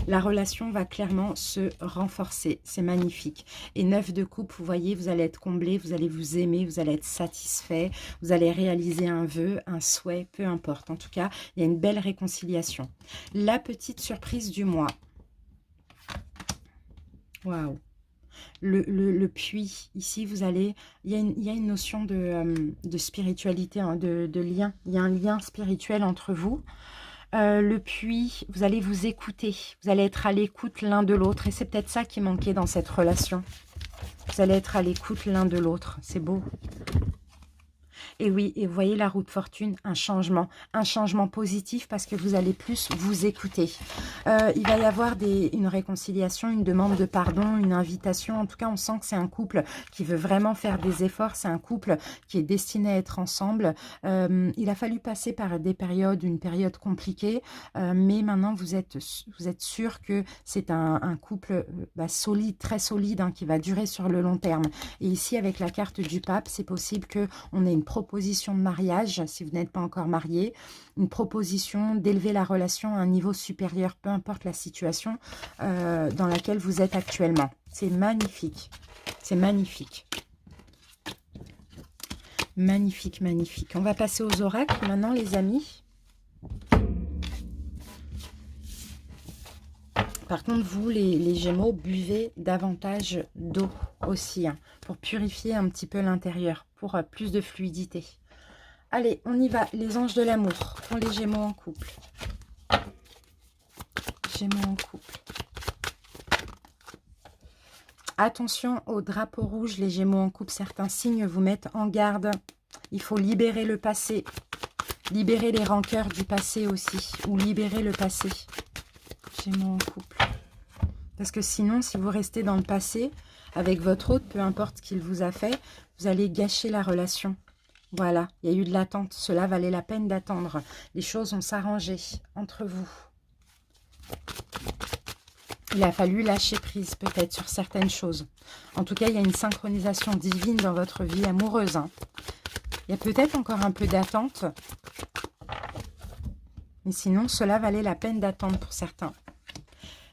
La relation va clairement se renforcer, c'est magnifique. Et 9 de coupe, vous voyez, vous allez être comblé, vous allez vous aimer, vous allez être satisfait, vous allez réaliser un vœu, un souhait, peu importe. En tout cas, il y a une belle réconciliation. La petite surprise du mois. Waouh! Le puits, ici, vous allez... Il y a une notion de spiritualité, hein, de lien. Il y a un lien spirituel entre vous. Le puits, vous allez vous écouter. Vous allez être à l'écoute l'un de l'autre. Et c'est peut-être ça qui manquait dans cette relation. Vous allez être à l'écoute l'un de l'autre. C'est beau. Et oui, et vous voyez la roue de fortune, un changement positif parce que vous allez plus vous écouter. Il va y avoir une réconciliation, une demande de pardon, une invitation. En tout cas, on sent que c'est un couple qui veut vraiment faire des efforts. C'est un couple qui est destiné à être ensemble. Il a fallu passer par des périodes, une période compliquée, mais maintenant vous êtes sûr que c'est un couple solide, très solide, hein, qui va durer sur le long terme. Et ici, avec la carte du pape, c'est possible qu'on ait une proposition de mariage, si vous n'êtes pas encore marié, une proposition d'élever la relation à un niveau supérieur, peu importe la situation dans laquelle vous êtes actuellement. C'est magnifique. C'est magnifique. Magnifique, magnifique. On va passer aux oracles maintenant, les amis. Par contre, vous, les Gémeaux, buvez davantage d'eau aussi, hein, pour purifier un petit peu l'intérieur, pour plus de fluidité. Allez, on y va. Les anges de l'amour pour les Gémeaux en couple. Gémeaux en couple. Attention au drapeau rouge, les Gémeaux en couple. Certains signes vous mettent en garde. Il faut libérer le passé. Libérer les rancœurs du passé aussi. Ou libérer le passé. Gémeaux en couple. Parce que sinon, si vous restez dans le passé, avec votre autre, peu importe ce qu'il vous a fait, vous allez gâcher la relation. Voilà, il y a eu de l'attente. Cela valait la peine d'attendre. Les choses vont s'arranger entre vous. Il a fallu lâcher prise peut-être sur certaines choses. En tout cas, il y a une synchronisation divine dans votre vie amoureuse. Hein. Il y a peut-être encore un peu d'attente. Mais sinon, cela valait la peine d'attendre pour certains.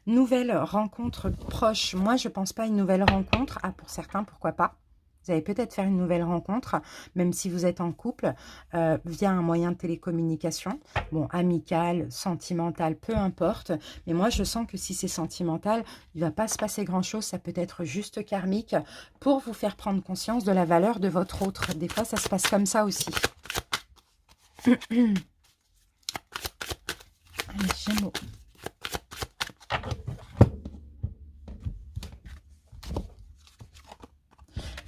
Nouvelle rencontre proche. Moi, je ne pense pas à une nouvelle rencontre. Ah, pour certains, pourquoi pas. Vous allez peut-être faire une nouvelle rencontre, même si vous êtes en couple, via un moyen de télécommunication. Bon, amical, sentimental, peu importe. Mais moi, je sens que si c'est sentimental, il ne va pas se passer grand-chose. Ça peut être juste karmique pour vous faire prendre conscience de la valeur de votre autre. Des fois, ça se passe comme ça aussi. Les Gémeaux.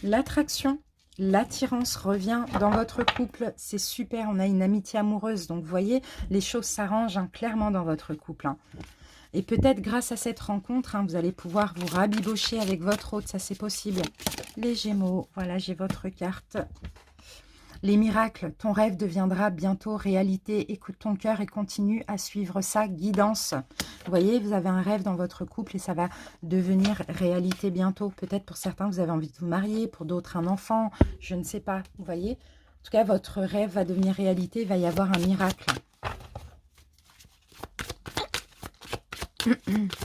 L'attraction, l'attirance revient dans votre couple. C'est super, on a une amitié amoureuse. Donc, vous voyez, les choses s'arrangent clairement dans votre couple. Et peut-être grâce à cette rencontre, vous allez pouvoir vous rabibocher avec votre autre. Ça, c'est possible. Les Gémeaux, voilà, j'ai votre carte. Les miracles, ton rêve deviendra bientôt réalité. Écoute ton cœur et continue à suivre sa guidance. Vous voyez, vous avez un rêve dans votre couple et ça va devenir réalité bientôt. Peut-être pour certains, vous avez envie de vous marier, pour d'autres, un enfant. Je ne sais pas, vous voyez. En tout cas, votre rêve va devenir réalité. Il va y avoir un miracle.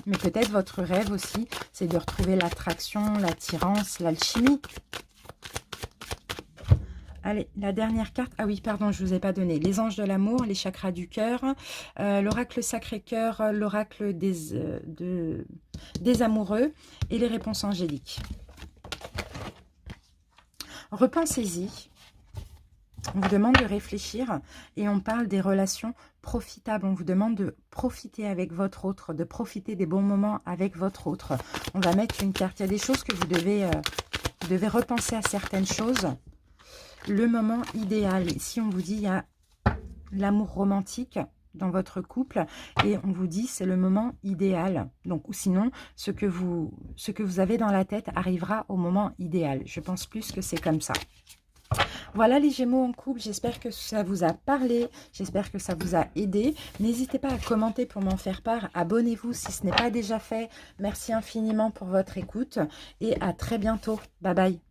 Mais peut-être votre rêve aussi, c'est de retrouver l'attraction, l'attirance, l'alchimie. Allez, la dernière carte. Ah oui, pardon, je ne vous ai pas donné. Les anges de l'amour, les chakras du cœur, l'oracle Sacré-Cœur, l'oracle des amoureux et les réponses angéliques. Repensez-y. On vous demande de réfléchir et on parle des relations profitables. On vous demande de profiter avec votre autre, de profiter des bons moments avec votre autre. On va mettre une carte. Il y a des choses que vous devez repenser à certaines choses. Le moment idéal. Ici, on vous dit il y a l'amour romantique dans votre couple et on vous dit c'est le moment idéal. Donc, ou sinon, ce que vous avez dans la tête arrivera au moment idéal. Je pense plus que c'est comme ça. Voilà les Gémeaux en couple, j'espère que ça vous a parlé, j'espère que ça vous a aidé. N'hésitez pas à commenter pour m'en faire part, abonnez-vous si ce n'est pas déjà fait. Merci infiniment pour votre écoute et à très bientôt. Bye bye.